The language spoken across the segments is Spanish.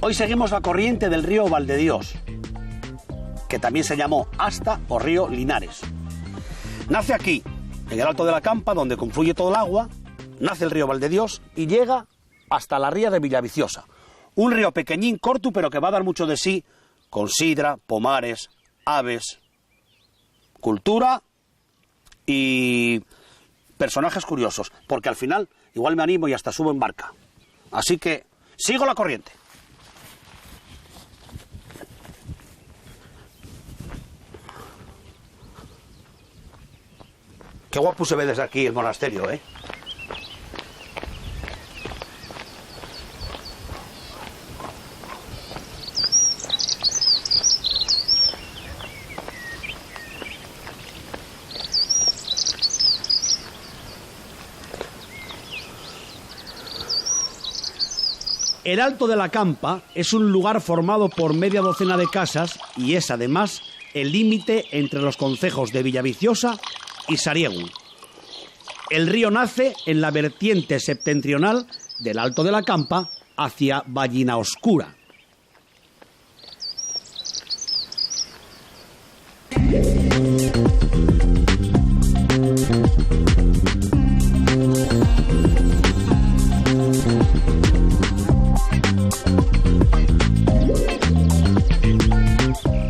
Hoy seguimos la corriente del río Valdedios, que también se llamó Asta o río Linares. Nace aquí, en el Alto de la Campa, donde confluye todo el agua, nace el río Valdedios y llega hasta la ría de Villaviciosa. Un río pequeñín, corto, pero que va a dar mucho de sí, con sidra, pomares, aves, cultura y personajes curiosos, porque al final igual me animo y hasta subo en barca. Así que sigo la corriente. Qué guapo se ve desde aquí el monasterio, ¿eh? El Alto de la Campa es un lugar formado por media docena de casas y es además el límite entre los concejos de Villaviciosa y Sariego. El río nace en la vertiente septentrional del Alto de la Campa hacia Vallinaoscura.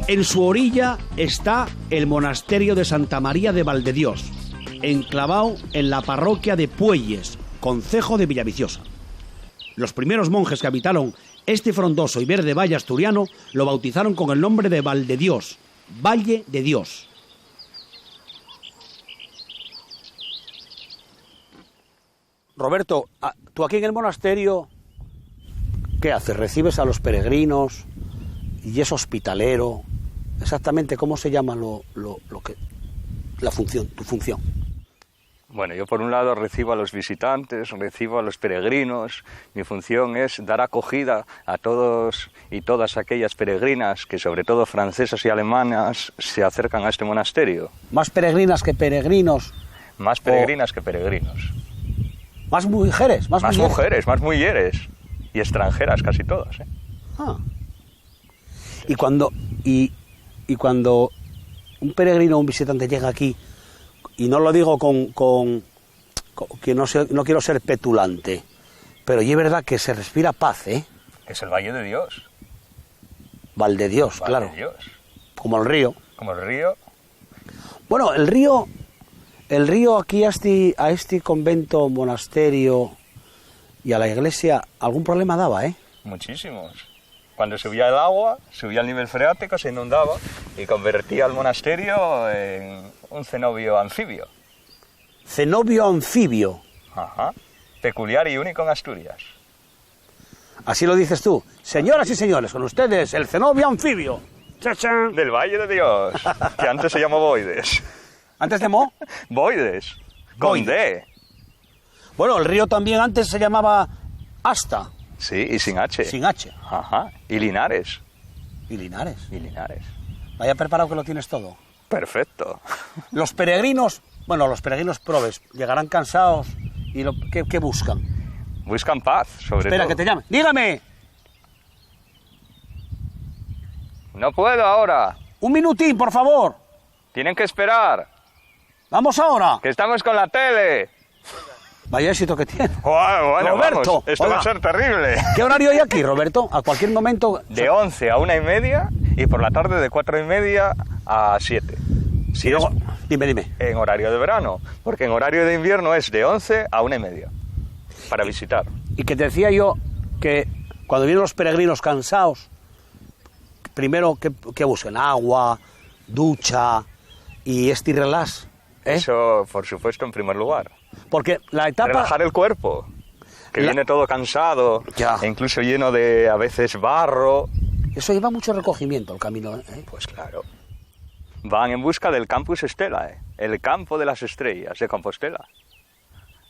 En su orilla está el monasterio de Santa María de Valdedios, enclavado en la parroquia de Puelles, concejo de Villaviciosa. Los primeros monjes que habitaron este frondoso y verde valle asturiano lo bautizaron con el nombre de Valdedios, Valle de Dios. Roberto, tú aquí en el monasterio, ¿qué haces? ¿Recibes a los peregrinos y es hospitalero? Exactamente, ¿cómo se llama tu función? Bueno, yo por un lado recibo a los visitantes, recibo a los peregrinos. Mi función es dar acogida a todos y todas aquellas peregrinas que, sobre todo francesas y alemanas, se acercan a este monasterio. ¿Más peregrinas que peregrinos? Más peregrinas que peregrinos. ¿Más mujeres? Más mujeres, más mujeres. Y extranjeras casi todas, ¿eh? Ah. Y cuando un peregrino o un visitante llega aquí, y no lo digo con que no quiero ser petulante, pero y es verdad que se respira paz, ¿eh? Es el Valle de Dios. Valdedios, claro. Dios. Como el río. Como el río. Bueno, el río aquí a este convento, monasterio y a la iglesia, algún problema daba, ¿eh? Muchísimos. Cuando subía el agua, subía el nivel freático, se inundaba y convertía el monasterio en un cenobio anfibio. ¿Cenobio anfibio? Ajá. Peculiar y único en Asturias. Así lo dices tú. Señoras y señores, con ustedes, el cenobio anfibio. ¡Chachán! Del Valle de Dios, que antes se llamó Boides. ¿Antes de Mo? Boides. Con D. Bueno, el río también antes se llamaba Asta. Sí, y sin H. Sin H. Ajá. Y Linares. ¿Y Linares? Y Linares. Vaya preparado que lo tienes todo. Perfecto. Los peregrinos probes, llegarán cansados y ¿qué buscan? Buscan paz, sobre todo. Espera, que te llame. ¡Dígame! No puedo ahora. Un minutín, por favor. Tienen que esperar. Vamos ahora. Que estamos con la tele. Vaya éxito que tiene. Bueno, Roberto, vamos, esto va a ser terrible. ¿Qué horario hay aquí, Roberto? A cualquier momento... De 11 a 1:30 y por la tarde de 4:30 a 7. Si no, dime. En horario de verano, porque en horario de invierno es de 11 a 1:30 para visitar. Y que te decía yo que cuando vienen los peregrinos cansados, primero que busquen agua, ducha y relax, ¿eh? Eso, por supuesto, en primer lugar. Porque la etapa... Relajar el cuerpo, que viene todo cansado, ya. E incluso lleno de, a veces, barro. Eso lleva mucho recogimiento, el camino, ¿eh? Pues claro. Van en busca del Campus Stella, el campo de las estrellas de Compostela,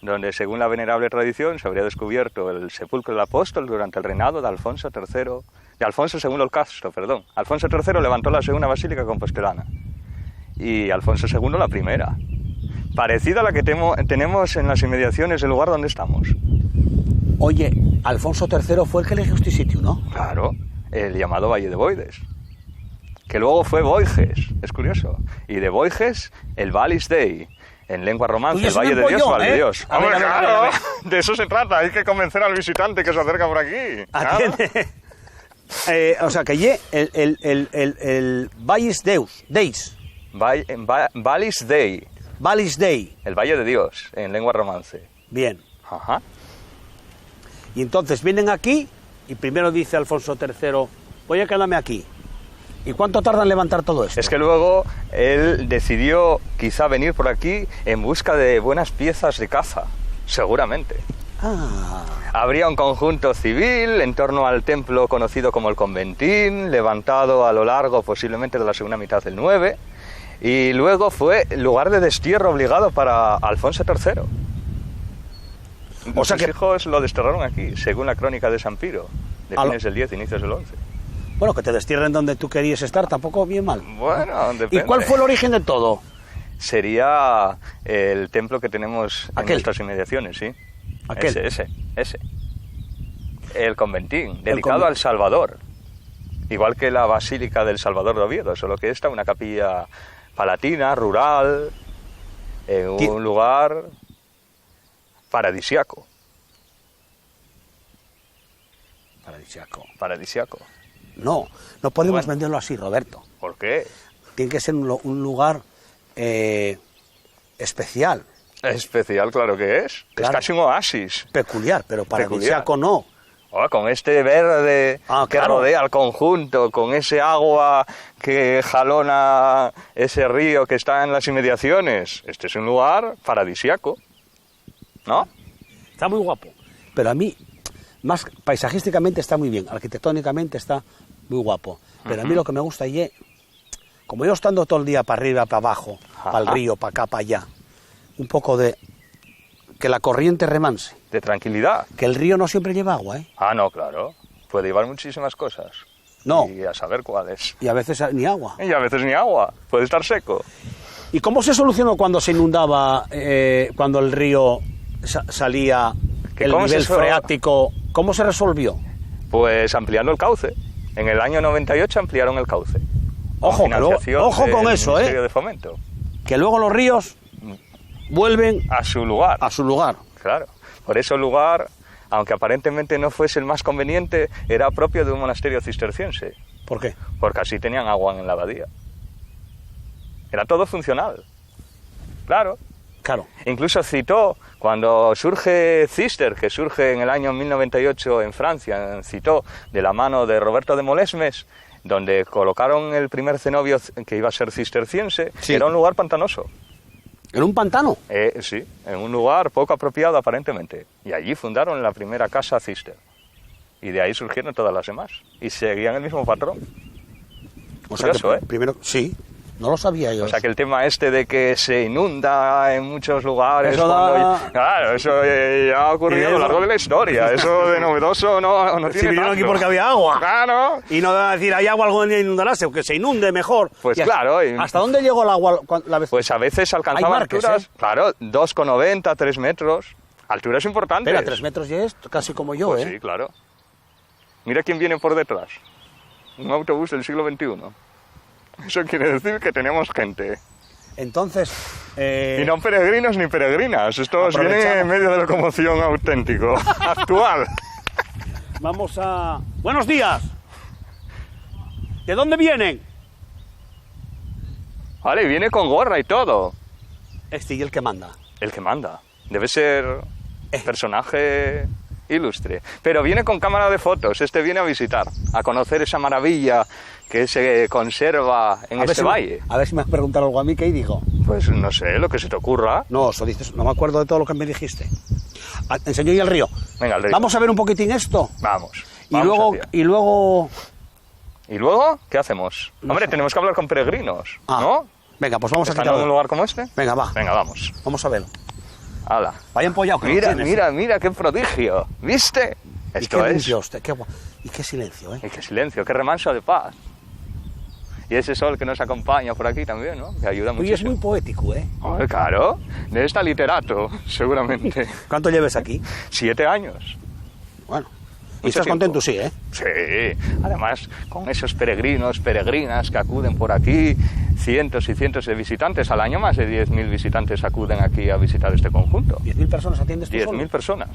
donde, según la venerable tradición, se habría descubierto el sepulcro del apóstol durante el reinado de Alfonso II, de Alfonso II el Casto, perdón. Alfonso III levantó la segunda basílica compostelana y Alfonso II la primera, parecida a la que tenemos en las inmediaciones del lugar donde estamos. Oye, Alfonso III fue el que eligió este sitio, ¿no? Claro, el llamado Valle de Boides, que luego fue Boiges, es curioso. Y de Boiges, el Vallis Dei, en lengua romance, Uy, el eso Valle me de Dios, pollo, Valle de Dios. A ver, ¡Hombre, a ver, claro! a ver. De eso se trata, hay que convencer al visitante que se acerca por aquí. Claro. O sea, que el Vallis Deis, Vallis Dei, Vallis Dei, el Valle de Dios, en lengua romance. bien. Ajá. Y entonces vienen aquí y primero dice Alfonso III, voy a quedarme aquí. ¿Y cuánto tarda en levantar todo esto? Es que luego él decidió quizá venir por aquí en busca de buenas piezas de caza, seguramente. Ah, Habría un conjunto civil en torno al templo conocido como el Conventín, levantado a lo largo posiblemente de la segunda mitad del 9, y luego fue lugar de destierro obligado para Alfonso III. O sea Sus que- hijos lo desterraron aquí, según la crónica de San Piro, de A lo- fines del 10, inicios del 11. bueno, que te destierren donde tú querías estar, tampoco bien mal. Bueno, ¿Y depende. cuál fue el origen de todo? Sería el templo que tenemos en Aquel. nuestras inmediaciones, sí. Aquel. Ese. El conventín, dedicado conven- al Salvador. Igual que la Basílica del Salvador de Oviedo, solo que esta una capilla palatina, rural, en Ti- un lugar paradisiaco. Paradisiaco. No, no podemos Bueno. venderlo así, Roberto. ¿Por qué? Tiene que ser un lugar especial, Especial, claro que es. Claro. Es casi un oasis. peculiar, pero paradisíaco no. Oh, con este verde que claro. rodea al conjunto, con ese agua que jalona ese río que está en las inmediaciones. Este es un lugar paradisíaco, ¿no? Está muy guapo. Pero a mí, más paisajísticamente está muy bien, arquitectónicamente está muy guapo. Pero a mí lo que me gusta es, como yo estando todo el día para arriba, para abajo, para el Ajá. río, para acá, para allá, un poco de que la corriente remanse, De tranquilidad. que el río no siempre lleva agua, ¿eh? Ah, no, claro. Puede llevar muchísimas cosas. No. Y a saber cuáles. Y a veces ni agua. Y a veces ni agua. Puede estar seco. ¿Y cómo se solucionó cuando se inundaba, cuando el río salía, ¿Que el cómo se nivel so- freático? ¿Cómo se resolvió? Pues ampliando el cauce. En el año 98 ampliaron el cauce. Ojo, Con que luego- financiación ojo con del eso, Ministerio de Fomento. Que luego los ríos vuelven A su lugar. a su lugar. Claro. Por eso el lugar, aunque aparentemente no fuese el más conveniente, era propio de un monasterio cisterciense, ¿Por qué? porque así tenían agua en la abadía. Era todo funcional. Claro. Claro. Incluso citó, cuando surge Cister, que surge en el año 1098 en Francia, citó de la mano de Roberto de Molesmes, donde colocaron el primer cenobio que iba a ser cisterciense, Sí. era un lugar pantanoso. ¿En un pantano? Sí, en un lugar poco apropiado aparentemente. Y allí fundaron la primera casa cister. Y de ahí surgieron todas las demás. Y seguían el mismo patrón. O sea que Curioso, ¿eh? primero, sí, no lo sabía yo. O sea que el tema este de que se inunda en muchos lugares... Eso da- Claro, eso ya ha ocurrido a lo largo de la historia. Eso de novedoso no si tiene vinieron aquí tanto. porque había agua. Claro. Y no van a decir, hay agua, algo inundará, o que se inunde mejor. Pues Y hasta- claro, y- ¿Hasta dónde llegó el agua la vez? Pues a veces alcanzaba Hay marques, alturas... ¿eh? Claro, 2,90, 3 metros. Alturas importantes. Espera, 3 metros ya es casi como yo, Pues ¿eh? sí, claro. Mira quién viene por detrás. Un autobús del siglo XXI. Eso quiere decir que tenemos gente. Entonces, Y no peregrinos ni peregrinas. Estos Aprovechamos. vienen en medio de locomoción auténtico, actual. vamos a... ¡Buenos días! ¿De dónde vienen? Vale, viene con gorra y todo. Este y el que manda. El que manda. Debe ser personaje ilustre. Pero viene con cámara de fotos. Este viene a visitar, a conocer esa maravilla que se conserva en este valle. A ver si me has preguntado algo a mí, ¿qué digo? Pues no sé, lo que se te ocurra. No, eso dices, no me acuerdo de todo lo que me dijiste. Enseñó y el río. Venga, el río. Vamos a ver un poquitín esto. Vamos. Y vamos luego, hacia. y luego... ¿Y luego qué hacemos? No Hombre, sé. tenemos que hablar con peregrinos, Ah, ¿no? Venga, pues vamos a ¿Están en un quitarlo. lugar como este? Venga, va. Venga, vamos. Vamos a verlo. Hala. Vaya empollado que lo Mira, tienes. mira, mira, qué prodigio. ¿Viste? Y Esto qué es. limpio usted, y qué silencio, ¿eh? Y qué silencio, qué remanso de paz. Y ese sol que nos acompaña por aquí también, ¿no? Que ayuda Uy, es muchísimo. muy poético, ¿eh? Joder, claro. De esta literato, seguramente. ¿Cuánto lleves aquí? 7 años. Bueno, Y estás contento, sí, ¿eh? Sí, además con esos peregrinos, peregrinas que acuden por aquí, cientos y cientos de visitantes, al año más de 10.000 visitantes acuden aquí a visitar este conjunto. ¿10.000 personas atiendes tú solo? 10.000 personas.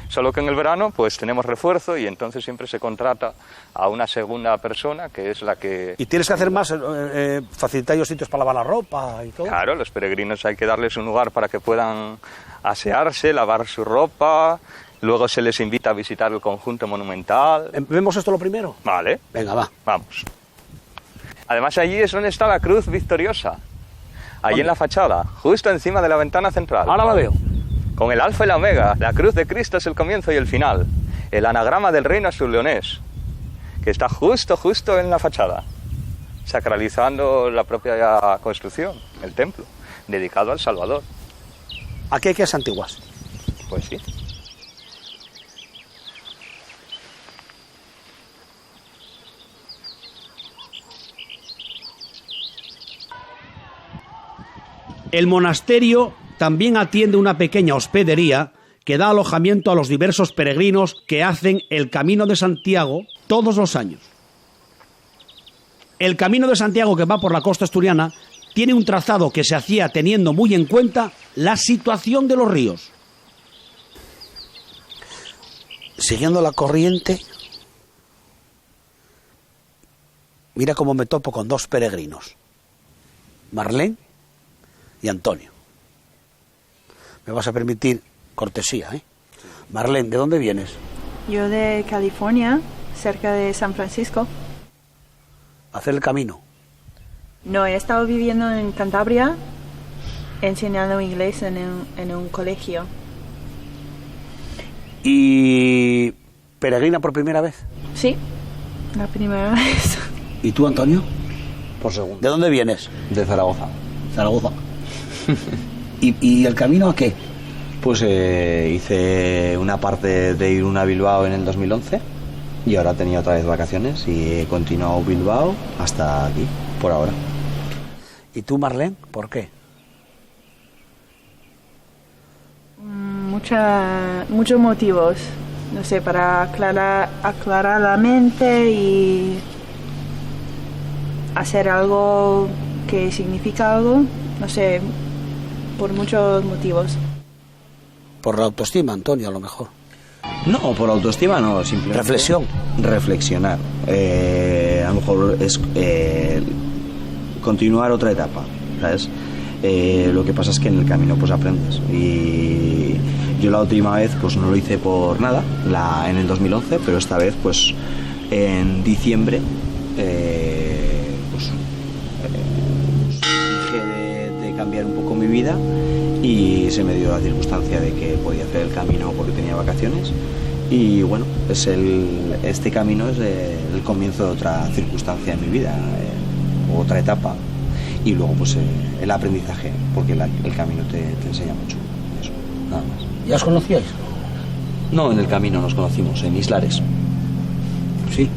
Solo que en el verano pues tenemos refuerzo y entonces siempre se contrata a una segunda persona que es la que... ¿Y tienes que hacer más, facilitar ellos sitios para lavar la ropa y todo? Claro, los peregrinos hay que darles un lugar para que puedan asearse, lavar su ropa, luego se les invita a visitar el conjunto monumental. ¿Vemos esto lo primero? Vale. Venga, va. Vamos. Además allí es donde está la cruz victoriosa. Allí ¿Dónde? en la fachada, justo encima de la ventana central. Ahora la veo. Con el alfa y la omega, la cruz de Cristo es el comienzo y el final. El anagrama del reino azul-leonés, que está justo en la fachada, sacralizando la propia construcción, el templo, dedicado al Salvador. Aquí hay que es antiguas. Pues sí. El monasterio también atiende una pequeña hospedería que da alojamiento a los diversos peregrinos que hacen el Camino de Santiago todos los años. El Camino de Santiago, que va por la costa asturiana, tiene un trazado que se hacía teniendo muy en cuenta la situación de los ríos. Siguiendo la corriente, mira cómo me topo con dos peregrinos, Marlene y Antonio. Me vas a permitir cortesía, ¿eh? Marlene, ¿de dónde vienes? Yo de California, cerca de San Francisco. A hacer el camino. No, he estado viviendo en Cantabria, enseñando inglés en un colegio. ¿Y peregrina por primera vez? Sí, la primera vez. ¿Y tú, Antonio? Por segundo. ¿De dónde vienes? De Zaragoza. Zaragoza. ¿Y el camino a qué? Pues hice una parte de Irún a Bilbao en el 2011 y ahora tenía otra vez vacaciones y he continuado Bilbao hasta aquí, por ahora. ¿Y tú, Marlene? ¿Por qué? Muchos motivos. No sé, para aclarar la mente y hacer algo que significa algo. No sé, por muchos motivos. Por la autoestima, Antonio, a lo mejor. No, por autoestima no, simplemente... Reflexión. Reflexionar. A lo mejor es continuar otra etapa, ¿sabes? Lo que pasa es que en el camino pues aprendes. Y yo la última vez pues no lo hice por nada, en el 2011, pero esta vez pues en diciembre dije de cambiar un poco mi vida y se me dio la circunstancia de que podía hacer el camino porque tenía vacaciones y bueno, este camino es el comienzo de otra circunstancia en mi vida, otra etapa y luego pues el aprendizaje, porque el camino te enseña mucho, eso, nada más. ¿Ya os conocíais? No, en el camino nos conocimos, en Islares. Sí.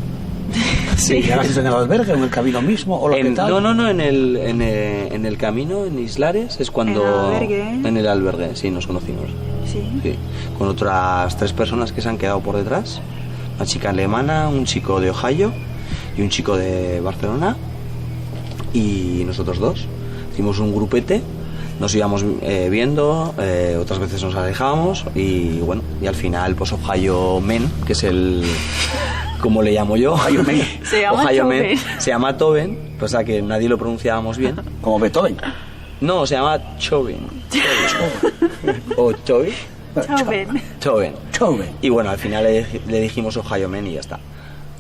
Sí. ¿Llegasteis en el albergue o en el camino mismo? ¿O lo que tal? No, en el camino, en Islares, es cuando... ¿En el albergue? En el albergue, sí, nos conocimos. Sí. Con otras 3 personas que se han quedado por detrás. Una chica alemana, un chico de Ohio y un chico de Barcelona. Y nosotros 2. Hicimos un grupete, nos íbamos viendo, otras veces nos alejábamos y bueno, y al final pues Ohio Men, que es el... como le llamo yo, Ohio Men. Se llama Ohio Toben. Men, se llama Toben, pues a que nadie lo pronunciábamos bien. Como Beethoven. No, se llama Choben. O Toben. Toben. Toben. Y bueno, al final le dijimos Ohio Men y ya está.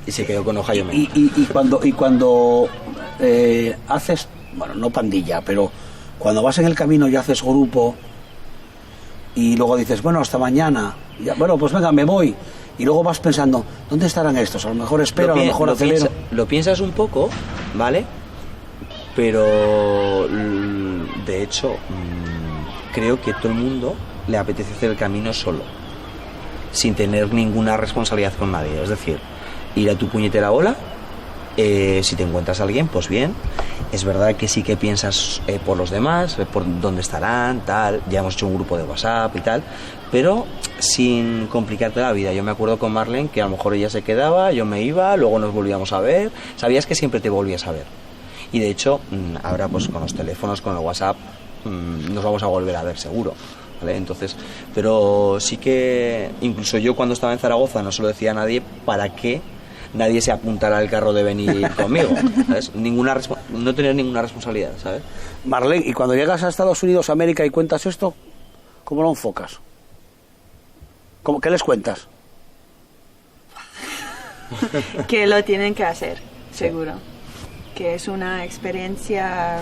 Y se quedó con Ohio Men. Y cuando haces, bueno, no pandilla, pero cuando vas en el camino y haces grupo y luego dices, bueno, hasta mañana, ya, bueno, pues venga, me voy. Y luego vas pensando, ¿dónde estarán estos? A lo mejor espero, a lo mejor acelero. Lo piensas un poco, ¿vale? Pero de hecho creo que todo el mundo le apetece hacer el camino solo, sin tener ninguna responsabilidad con nadie. Es decir, ir a tu puñetera bola Si te encuentras a alguien, pues bien. Es verdad que sí que piensas por los demás, por dónde estarán, tal. Ya hemos hecho un grupo de WhatsApp y tal, pero sin complicarte la vida. Yo me acuerdo con Marlene que a lo mejor ella se quedaba, yo me iba, luego nos volvíamos a ver. Sabías que siempre te volvías a ver. Y de hecho, ahora pues con los teléfonos, con el WhatsApp, nos vamos a volver a ver seguro. ¿Vale? Entonces, pero sí que incluso yo cuando estaba en Zaragoza no se lo decía a nadie para que nadie se apuntara al carro de venir conmigo, ¿sabes? No tener ninguna responsabilidad, ¿sabes? Marlene, y cuando llegas a Estados Unidos, América, y cuentas esto, ¿cómo lo enfocas? ¿Qué les cuentas? Que lo tienen que hacer, seguro. Que es una experiencia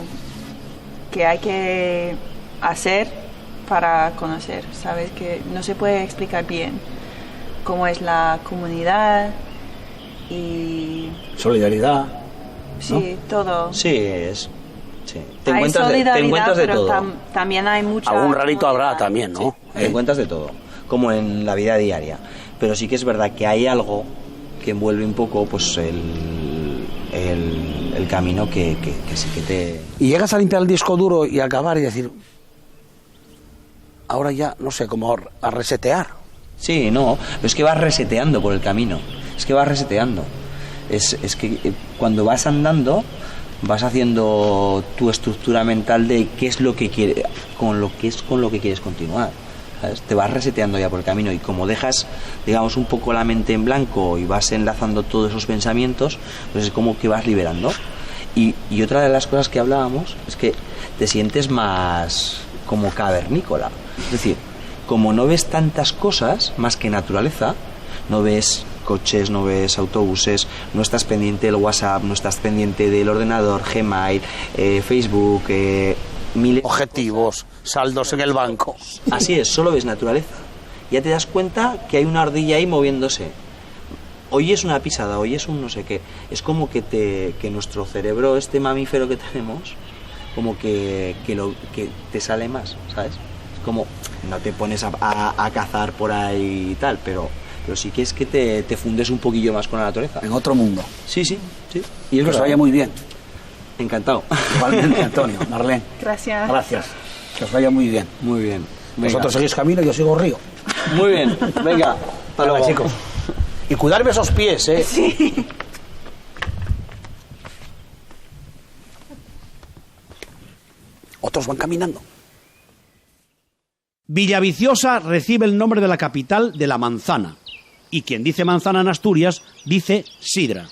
que hay que hacer para conocer, ¿sabes? Que no se puede explicar bien cómo es la comunidad y... Solidaridad. Sí, ¿no? todo. Sí, es... Sí. Hay solidaridad, te encuentras de pero todo. también hay mucha... Algún rarito habrá comunidad. también, ¿no? Sí, te encuentras de todo, como en la vida diaria. Pero sí que es verdad que hay algo que envuelve un poco pues el camino que sí que te... Y llegas a limpiar el disco duro y a acabar y decir, ahora ya, no sé, como a resetear. Sí, no, pero es que vas reseteando por el camino. Es que vas reseteando. Es que cuando vas andando vas haciendo tu estructura mental de qué es lo que quieres, con lo que quieres continuar. ¿Sabes? Te vas reseteando ya por el camino y como dejas, digamos, un poco la mente en blanco y vas enlazando todos esos pensamientos, pues es como que vas liberando. Y otra de las cosas que hablábamos es que te sientes más como cavernícola. Es decir, como no ves tantas cosas más que naturaleza, no ves coches, no ves autobuses, no estás pendiente del WhatsApp, no estás pendiente del ordenador, Gmail, Facebook, miles Objetivos, saldos en el banco. Así es, solo ves naturaleza. Ya te das cuenta que hay una ardilla ahí moviéndose. Hoy es una pisada, hoy es un no sé qué. Es como que nuestro cerebro, este mamífero que tenemos, como que te sale más, ¿sabes? Es como, no te pones a cazar por ahí y tal, pero sí que es que te fundes un poquillo más con la naturaleza. En otro mundo. Sí. Y es Que os verdad. vaya muy bien. Encantado. Igualmente, Antonio, Marlene. Gracias. Gracias. Que os vaya muy bien. Muy bien. Vosotros seguís camino y yo sigo río. Muy bien. Venga. Hasta luego, chicos. Y cuidarme esos pies, ¿eh? Sí. Otros van caminando. Villaviciosa recibe el nombre de la capital de la manzana, y quien dice manzana en Asturias dice sidra.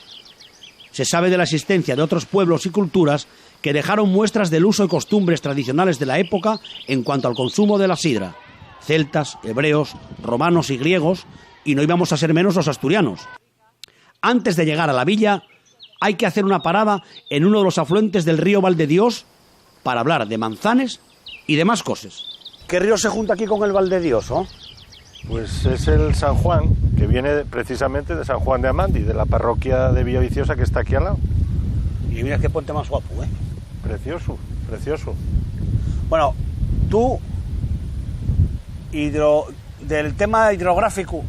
Se sabe de la existencia de otros pueblos y culturas que dejaron muestras del uso y costumbres tradicionales de la época en cuanto al consumo de la sidra. Celtas, hebreos, romanos y griegos, y no íbamos a ser menos los asturianos. Antes de llegar a la villa, hay que hacer una parada en uno de los afluentes del río Valdedios para hablar de manzanes y demás cosas. ¿Qué río se junta aquí con el Valdedios, oh? Pues es el San Juan, que viene precisamente de San Juan de Amandi, de la parroquia de Villaviciosa que está aquí al lado. Y mira qué puente más guapo, ¿eh? Precioso, precioso. Bueno, tú, del tema hidrográfico,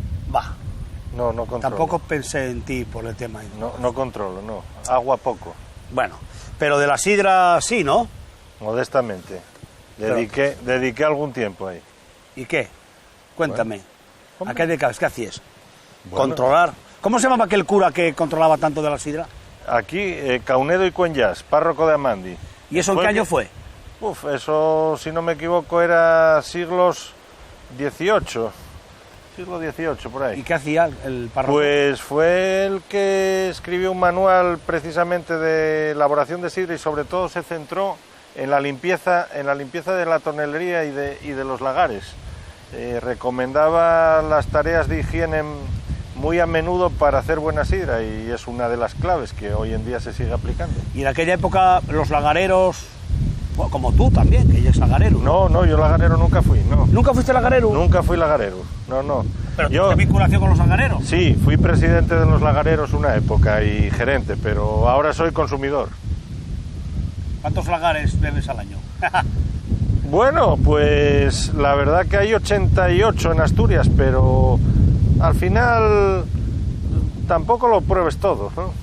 No controlo. tampoco pensé en ti por el tema hidrográfico. No controlo, no. Agua poco, Bueno, pero de la sidra sí, ¿no? modestamente. Dediqué algún tiempo ahí. ¿Y qué? Cuéntame. Bueno, ¿A qué dedicabas? ¿Qué hacías? Bueno. Controlar. ¿Cómo se llamaba aquel cura que controlaba tanto de la sidra? Aquí, Caunedo y Cuenyás, párroco de Amandi. ¿Y eso en qué año fue? Eso, si no me equivoco, era siglos XVIII. Siglo XVIII, por ahí. ¿Y qué hacía el párroco? Pues fue el que escribió un manual precisamente de elaboración de sidra y sobre todo se centró en la limpieza de la tonelería y de los lagares. Recomendaba las tareas de higiene muy a menudo para hacer buena sidra y es una de las claves que hoy en día se sigue aplicando. Y en aquella época los lagareros, bueno, como tú también, que eres lagarero. No, yo lagarero nunca fui, no. ¿Nunca fuiste lagarero? Nunca fui lagarero, no. ¿Pero tienes vinculación con los lagareros? Sí, fui presidente de los lagareros una época y gerente, pero ahora soy consumidor. ¿Cuántos lagares bebes al año? Bueno, pues la verdad que hay 88 en Asturias, pero al final tampoco lo pruebes todo, ¿no?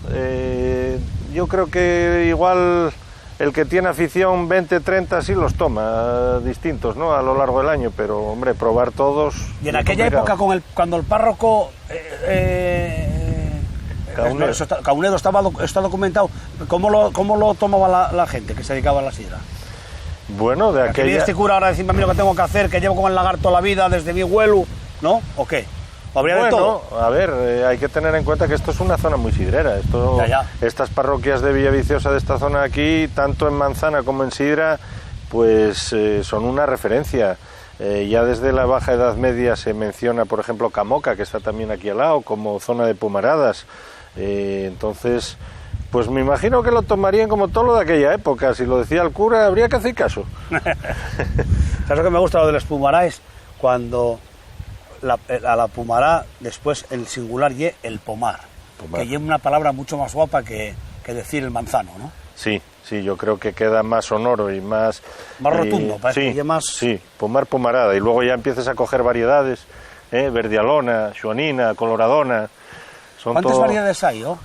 yo creo que igual el que tiene afición 20, 30 sí los toma, distintos, ¿no? A lo largo del año, pero hombre, probar todos. Y en aquella época, cuando el párroco Caunedo está documentado, ¿cómo lo tomaba la gente que se dedicaba a la sidra? Bueno, de aquella... Este cura ahora decirme a mí lo que tengo que hacer, que llevo con el lagarto la vida desde mi abuelo, ¿no? ¿O qué? ¿O habría de todo? A ver, hay que tener en cuenta que esto es una zona muy sidrera. Estas parroquias de Villaviciosa, de esta zona aquí, tanto en Manzana como en Sidra, pues son una referencia. Ya desde la Baja Edad Media se menciona, por ejemplo, Camoca, que está también aquí al lado, como zona de Pumaradas. Entonces... Pues me imagino que lo tomarían como todo lo de aquella época. Si lo decía el cura, habría que hacer caso. ¿Sabes lo que me gusta lo del Pumaráis? Cuando a la Pumará, después el singular y el pomar. Que lleva una palabra mucho más guapa que decir el manzano, ¿no? Sí, yo creo que queda más sonoro y más... Más rotundo, parece que más... Sí, pomar, pomarada. Y luego ya empiezas a coger variedades, verdialona, xuanina, coloradona... ¿Cuántas variedades hay, oh?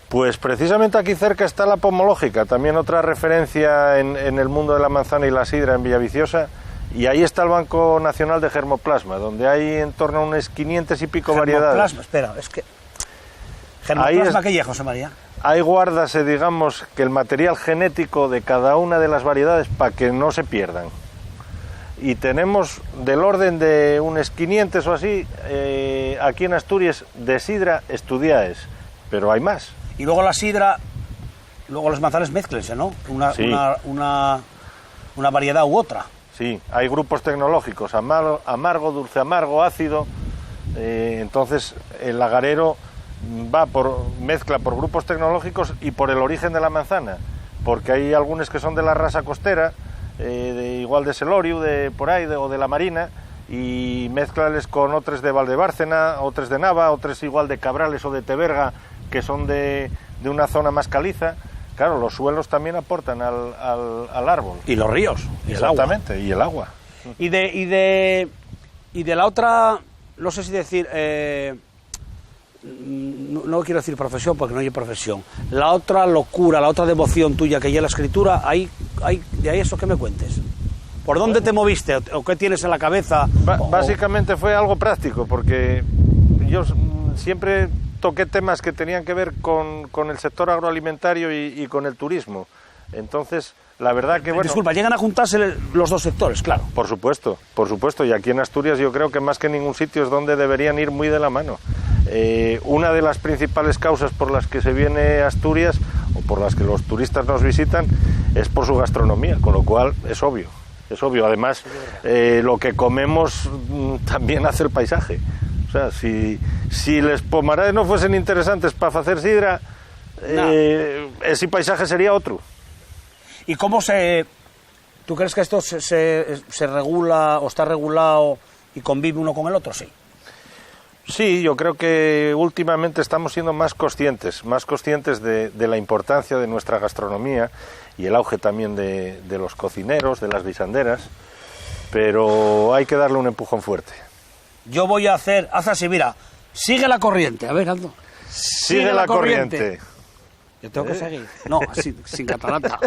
Pues precisamente aquí cerca está la pomológica, también otra referencia en el mundo de la manzana y la sidra en Villaviciosa, y ahí está el Banco Nacional de Germoplasma, donde hay en torno a unas 500 y pico variedades. Espera, es que... ¿Germoplasma qué es, José María? Ahí guárdase, digamos, que el material genético de cada una de las variedades para que no se pierdan. Y tenemos del orden de unas 500 o así, aquí en Asturias, de sidra estudiaes, pero hay más. Y luego la sidra, luego los manzanas mezclense, ¿no? Una variedad u otra. Sí, hay grupos tecnológicos, amargo, dulce amargo, ácido. Entonces el lagarero mezcla por grupos tecnológicos y por el origen de la manzana, porque hay algunos que son de la raza costera, igual de Seloriu, de por ahí, o de la Marina, y mezclales con otros de Valdebárcena, otros de Nava, otros igual de Cabrales o de Teberga, que son de una zona más caliza. Claro, los suelos también aportan al árbol. Y los ríos. Y exactamente, el agua. Y el agua. Y de la otra, no sé si decir, no quiero decir profesión porque no hay profesión. La otra locura, la otra devoción tuya que hay la escritura, de ahí eso que me cuentes. ¿Por dónde te moviste o qué tienes en la cabeza? Básicamente fue algo práctico, porque yo siempre toqué temas que tenían que ver con el sector agroalimentario y con el turismo. Entonces, la verdad que bueno... Disculpa, llegan a juntarse los dos sectores, claro. Por supuesto, y aquí en Asturias yo creo que más que en ningún sitio es donde deberían ir muy de la mano. Una de las principales causas por las que se viene a Asturias, o por las que los turistas nos visitan, es por su gastronomía, con lo cual es obvio. Además, lo que comemos también hace el paisaje. O sea, si les pomaraes no fuesen interesantes para hacer sidra, ese paisaje sería otro. ¿Y cómo tú crees que esto se regula o está regulado y convive uno con el otro? Sí, yo creo que últimamente estamos siendo más conscientes de la importancia de nuestra gastronomía y el auge también de los cocineros, de las guisanderas, pero hay que darle un empujón fuerte. Yo voy a haz así, mira, sigue la corriente, a ver, Aldo. Sigue la corriente. Yo tengo que seguir. No, así, sin catarata.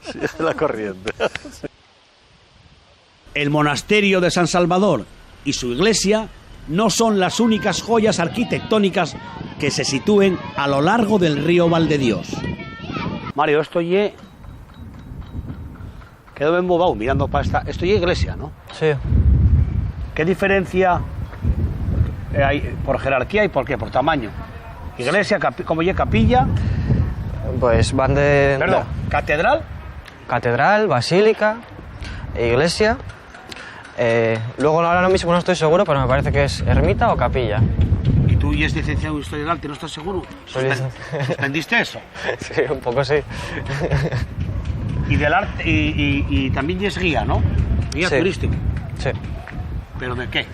Sigue la corriente. El monasterio de San Salvador y su iglesia no son las únicas joyas arquitectónicas que se sitúen a lo largo del río Valdedios. Mario, esto quedo embobado mirando para esta... Esto iglesia, ¿no? Sí. ¿Qué diferencia hay por jerarquía y por qué? Por tamaño. Iglesia, como capilla... Pues van de... Perdón, ¿catedral? Catedral, basílica, iglesia... luego ahora mismo no estoy seguro, pero me parece que es ermita o capilla. ¿Y tú es licenciado en Historia del Arte, no estás seguro? ¿Suspendiste eso? Sí, un poco sí. Y del arte, y también es guía, ¿no? Guía turístico. Sí. ¿Pero de qué?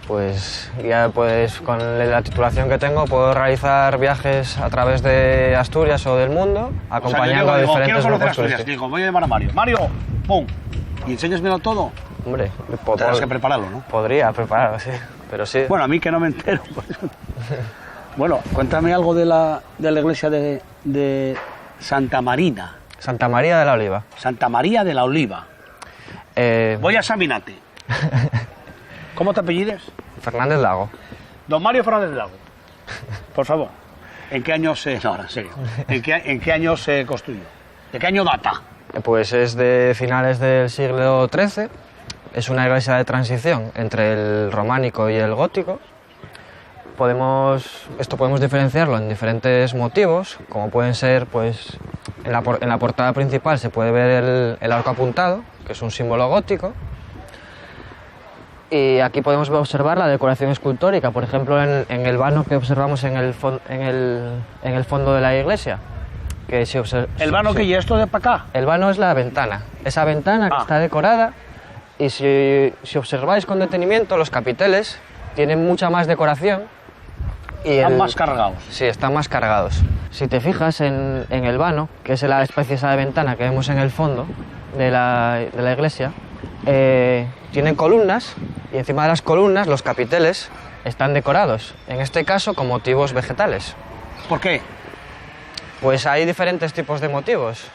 Pues ya con la titulación que tengo puedo realizar viajes a través de Asturias o del mundo, acompañando a diferentes grupos turísticos. Digo, voy a llamar a Mario. Mario, ¡pum! ¿Y enséñasmelo todo? Hombre, tendrás que prepararlo, ¿no? Podría prepararlo, sí, pero sí. Bueno, a mí que no me entero. Pues. Bueno, cuéntame algo de la iglesia de Santa Marina. Santa María de la Oliva. Santa María de la Oliva. Voy a examinarte. ¿Cómo te apellides? Fernández Lago. Don Mario Fernández Lago. Por favor. ¿En qué año se... No, ahora, en serio. ¿En qué año se construyó? ¿De qué año data? Pues es de finales del siglo XIII. Es una iglesia de transición entre el románico y el gótico. Podemos diferenciarlo en diferentes motivos, como pueden ser, pues, en la portada principal se puede ver el arco apuntado, que es un símbolo gótico. Y aquí podemos observar la decoración escultórica, por ejemplo, en el vano que observamos en el fondo de la iglesia. ¿El vano que y esto de para acá? El vano es la ventana. Esa ventana que está decorada, y si observáis con detenimiento, los capiteles tienen mucha más decoración. Están más cargados. Sí, están más cargados. Si te fijas en el vano, que es la especie esa de ventana que vemos en el fondo de la iglesia, tiene columnas, y encima de las columnas los capiteles están decorados, en este caso con motivos vegetales. ¿Por qué? Pues hay diferentes tipos de motivos.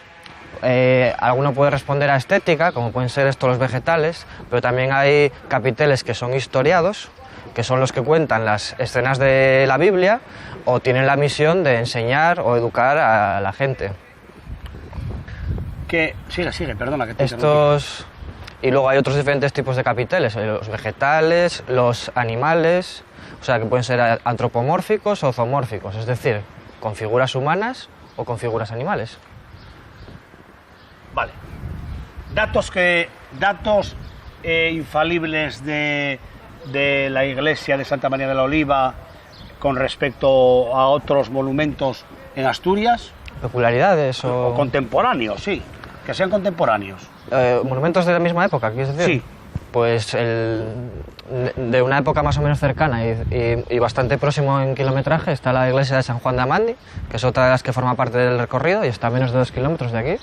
Alguno puede responder a estética, como pueden ser estos los vegetales, pero también hay capiteles que son historiados, que son los que cuentan las escenas de la Biblia o tienen la misión de enseñar o educar a la gente. Sigue, perdona que te Estos... Y luego hay otros diferentes tipos de capiteles, los vegetales, los animales, o sea que pueden ser antropomórficos o zoomórficos, es decir, con figuras humanas o con figuras animales. Vale. Datos infalibles de la iglesia de Santa María de la Oliva con respecto a otros monumentos en Asturias. ¿Peculiaridades o contemporáneos, sí, que sean contemporáneos. ¿Monumentos de la misma época, quieres decir? Sí. Pues de una época más o menos cercana y bastante próximo en kilometraje está la iglesia de San Juan de Amandi, que es otra de las que forma parte del recorrido y está a menos de 2 kilómetros de aquí.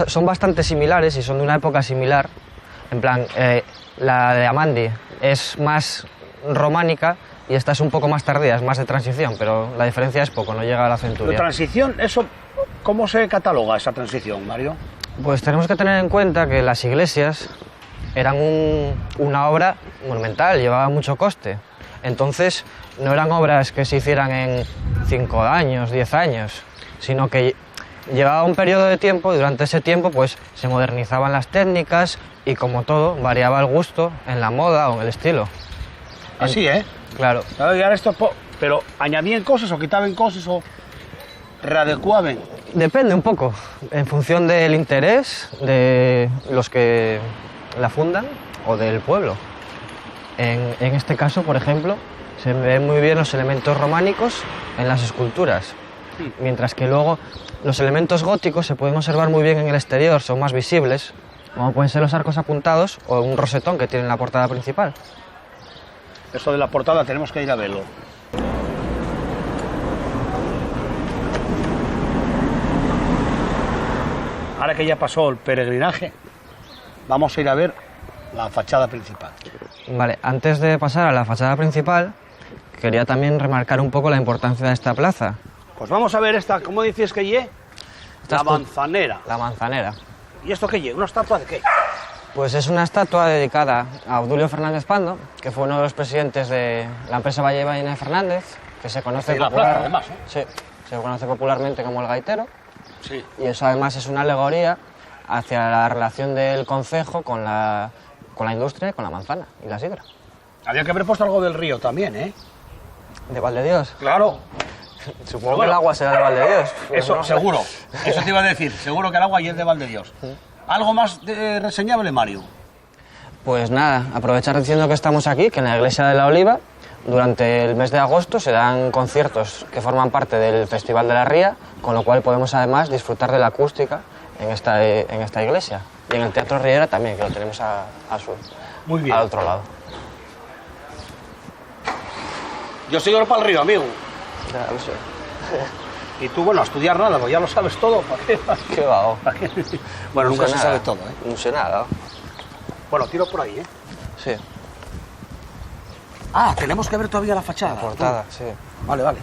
Son bastante similares y son de una época similar. En plan, la de Amandi es más románica y esta es un poco más tardía, es más de transición, pero la diferencia es poco, no llega a la centuria. ¿La transición, eso, cómo se cataloga esa transición, Mario? Pues tenemos que tener en cuenta que las iglesias eran una obra monumental, llevaba mucho coste. Entonces, no eran obras que se hicieran en 5 años, 10 años, sino que llevaba un periodo de tiempo y durante ese tiempo pues se modernizaban las técnicas y, como todo, variaba el gusto en la moda o en el estilo. Así, ¿eh? Claro. Y ahora esto, pero ¿añadían cosas o quitaban cosas o readecuaban? Depende un poco, en función del interés de los que la fundan o del pueblo. En este caso, por ejemplo, se ven muy bien los elementos románicos en las esculturas, mientras que luego los elementos góticos se pueden observar muy bien en el exterior, son más visibles, como pueden ser los arcos apuntados o un rosetón que tiene en la portada principal. Eso de la portada tenemos que ir a verlo. Ahora que ya pasó el peregrinaje, vamos a ir a ver la fachada principal. Vale, antes de pasar a la fachada principal, quería también remarcar un poco la importancia de esta plaza. Pues vamos a ver esta, ¿cómo dices que lle? La manzanera. La manzanera. ¿Y esto qué lle? ¿Una estatua de qué? Pues es una estatua dedicada a Obdulio Fernández Pando, que fue uno de los presidentes de la empresa Valle Baena Fernández, que se conoce Sí, se conoce popularmente como el gaitero. Sí. Y eso además es una alegoría hacia la relación del concejo con la industria y con la manzana y la sidra. Había que haber puesto algo del río también, ¿eh? ¿De Valdedios? Claro. Supongo que el agua será de Valdedios. Eso, no, seguro. Eso te iba a decir. Seguro que el agua y es de Valdedios. ¿Algo más reseñable, Mario? Pues nada, aprovechar diciendo que estamos aquí, que en la iglesia de la Oliva, durante el mes de agosto se dan conciertos que forman parte del Festival de la Ría, con lo cual podemos además disfrutar de la acústica en esta iglesia. Y en el Teatro Riera también, que lo tenemos al sur. Muy bien. Al otro lado. Yo sigo para el río, amigo. Ya lo sé. Y tú, bueno, a estudiar nada, pues ya lo sabes todo. ¿Para qué? ¿Qué va? Bueno, No nunca sé se nada. sabe todo, ¿eh? No sé nada. Bueno, tiro por ahí, ¿eh? Sí. Ah, tenemos que ver todavía la fachada. La portada, sí. Vale, vale.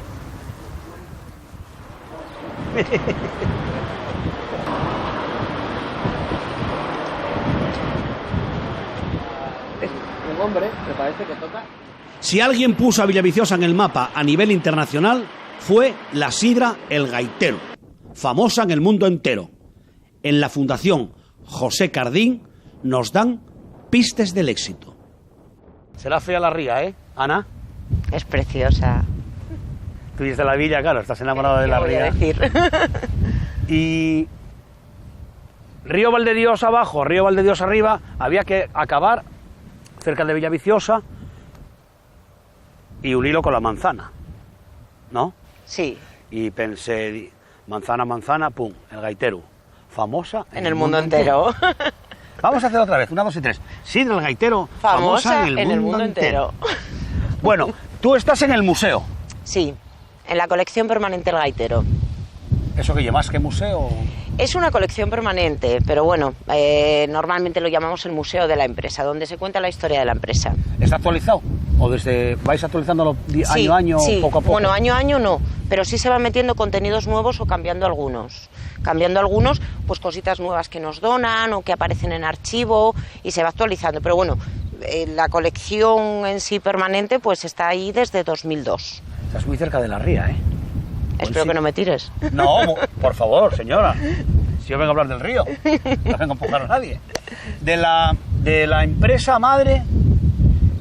Un hombre que parece que toca. Si alguien puso a Villaviciosa en el mapa a nivel internacional, fue la sidra El Gaitero, famosa en el mundo entero. En la Fundación José Cardín nos dan pistas del éxito. Será fea la ría, ¿eh, Ana? Es preciosa. Tú eres de la villa, claro, estás enamorado de la ¿Qué voy a ría. decir? Y Río Valdedios abajo, Río Valdedios arriba, había que acabar cerca de Villaviciosa y unirlo con la manzana, ¿no? Sí, Y pensé, manzana, pum, El Gaitero, famosa en el mundo entero. Vamos a hacer otra vez, 1, 2 y 3. Sidra El Gaitero, famosa en el mundo entero. Bueno, tú estás en el museo. Sí, en la colección permanente El Gaitero. ¿Eso que llevas? ¿Qué museo? Es una colección permanente, pero bueno, normalmente lo llamamos el museo de la empresa, donde se cuenta la historia de la empresa. ¿Está actualizado? ¿O desde vais actualizándolo año a año, sí. poco a poco? Bueno, año a año no, pero sí se van metiendo contenidos nuevos o cambiando algunos. Cambiando algunos, pues cositas nuevas que nos donan o que aparecen en archivo y se va actualizando. Pero bueno, la colección en sí permanente pues está ahí desde 2002. Estás muy cerca de la ría, ¿eh? Espero que no me tires. No, por favor, señora. Si yo vengo a hablar del río, no vengo a empujar a nadie. De la empresa madre,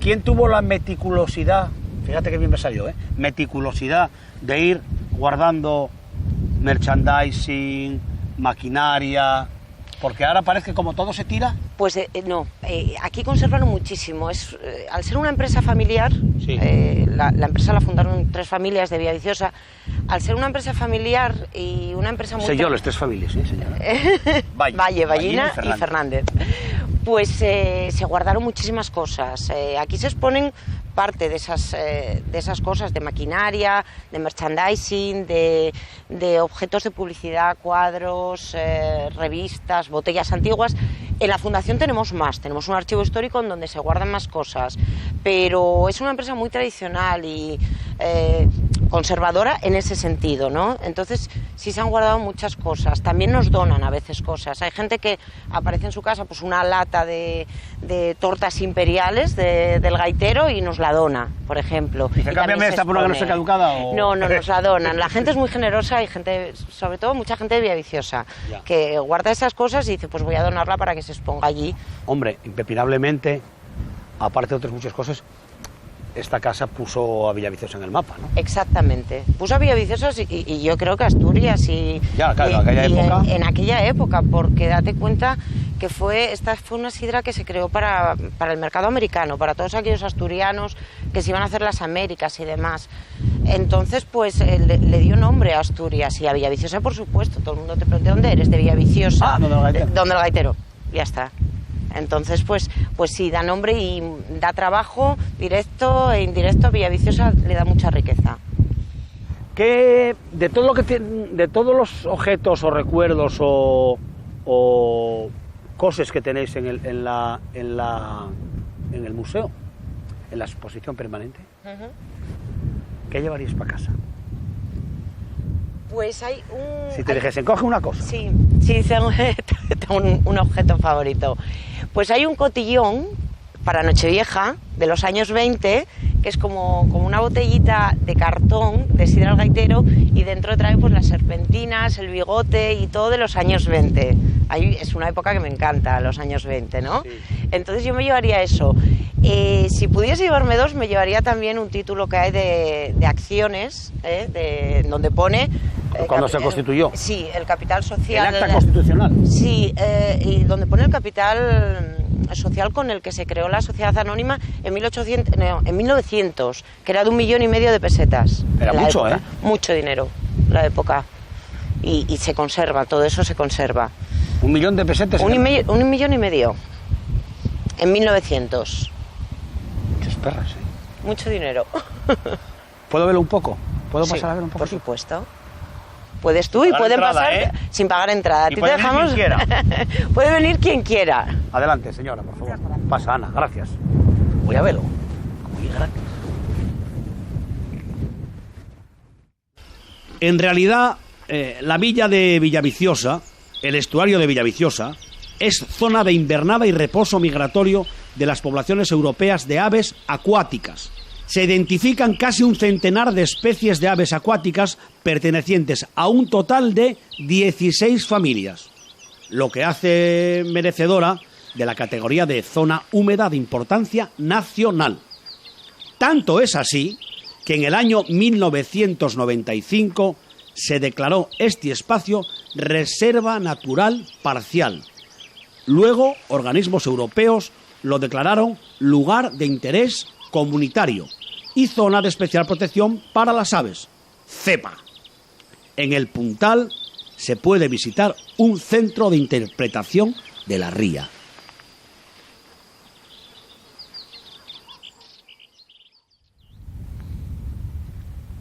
¿quién tuvo la meticulosidad? Fíjate que bien me salió, ¿eh? Meticulosidad de ir guardando merchandising, maquinaria, porque ahora parece que como todo se tira. Pues no, aquí conservan muchísimo. Al ser una empresa familiar, Sí. La empresa la fundaron 3 familias de Villaviciosa. Al ser una empresa familiar y una empresa muy... Sé yo, las 3 familias, ¿sí, señora? Valle, Ballina y Fernández. Pues se guardaron muchísimas cosas. Aquí se exponen parte de esas cosas, de maquinaria, de merchandising, de objetos de publicidad, cuadros, revistas, botellas antiguas. En la fundación tenemos más, tenemos un archivo histórico en donde se guardan más cosas, pero es una empresa muy tradicional y conservadora en ese sentido, ¿no? Entonces sí se han guardado muchas cosas. También nos donan a veces cosas. Hay gente que aparece en su casa pues una lata de tortas imperiales del Gaitero y nos la dona, por ejemplo. Dice, cámbiame esta por una que no esté caducada. O... No, nos la donan. La gente es muy generosa y gente, sobre todo mucha gente de Villaviciosa, que guarda esas cosas y dice, pues voy a donarla para que se exponga allí. Hombre, impepinablemente, aparte de otras muchas cosas, esta casa puso a Villaviciosa en el mapa, ¿no? Exactamente. Puso a Villaviciosa y yo creo que Asturias y... Ya, claro, en aquella época. En aquella época, porque date cuenta que esta fue una sidra que se creó para el mercado americano, para todos aquellos asturianos que se iban a hacer las Américas y demás. Entonces, pues le dio nombre a Asturias y a Villaviciosa, por supuesto. Todo el mundo te pregunta, ¿dónde eres? De Villaviciosa. Ah, ¿dónde el Gaitero? ¿Dónde el Gaitero? Ya está. Entonces, pues sí, da nombre y da trabajo directo e indirecto. A Villaviciosa le da mucha riqueza. ¿Qué, de todos los objetos o recuerdos o cosas que tenéis en el museo, en la exposición permanente, ¿qué llevaríais para casa? Pues hay un... Si te dijesen, coge una cosa. Sí, tengo un objeto favorito. Pues hay un cotillón para Nochevieja de los años 20, que es como una botellita de cartón de sidra El Gaitero, y dentro trae pues las serpentinas, el bigote y todo de los años 20. Es una época que me encanta, los años 20, ¿no? Sí. Entonces yo me llevaría eso. Si pudiese llevarme 2, me llevaría también un título que hay de acciones, donde pone... ¿Cuándo se constituyó? Sí, el capital social... ¿El acta constitucional? Sí, y donde pone el capital social con el que se creó la sociedad anónima en 1900, que era de 1,5 millones de pesetas. Era mucho, época. Mucho dinero, la época. Y se conserva, todo eso se conserva. 1 millón de pesetas. 1,5 millones en 1900. Muchas perras, ¿eh? Mucho dinero. ¿Puedo verlo un poco? ¿Puedo pasar sí, a ver un poco? Por supuesto. Puedes tú y pueden entrada, pasar sin pagar entrada. Y te puede dejamos. venir quien quiera. Puede venir quien quiera. Adelante, señora, por favor. Pasa, Ana, gracias. Voy a verlo. Muy gratis. En realidad, la villa de Villaviciosa, el estuario de Villaviciosa, es zona de invernada y reposo migratorio de las poblaciones europeas de aves acuáticas. Se identifican casi un centenar de especies de aves acuáticas pertenecientes a un total de 16 familias, lo que hace merecedora de la categoría de zona húmeda de importancia nacional. Tanto es así que en el año 1995 se declaró este espacio Reserva Natural Parcial. Luego, organismos europeos lo declararon Lugar de Interés Comunitario y Zona de Especial Protección para las Aves, ZEPA. En el Puntal se puede visitar un centro de interpretación de la ría.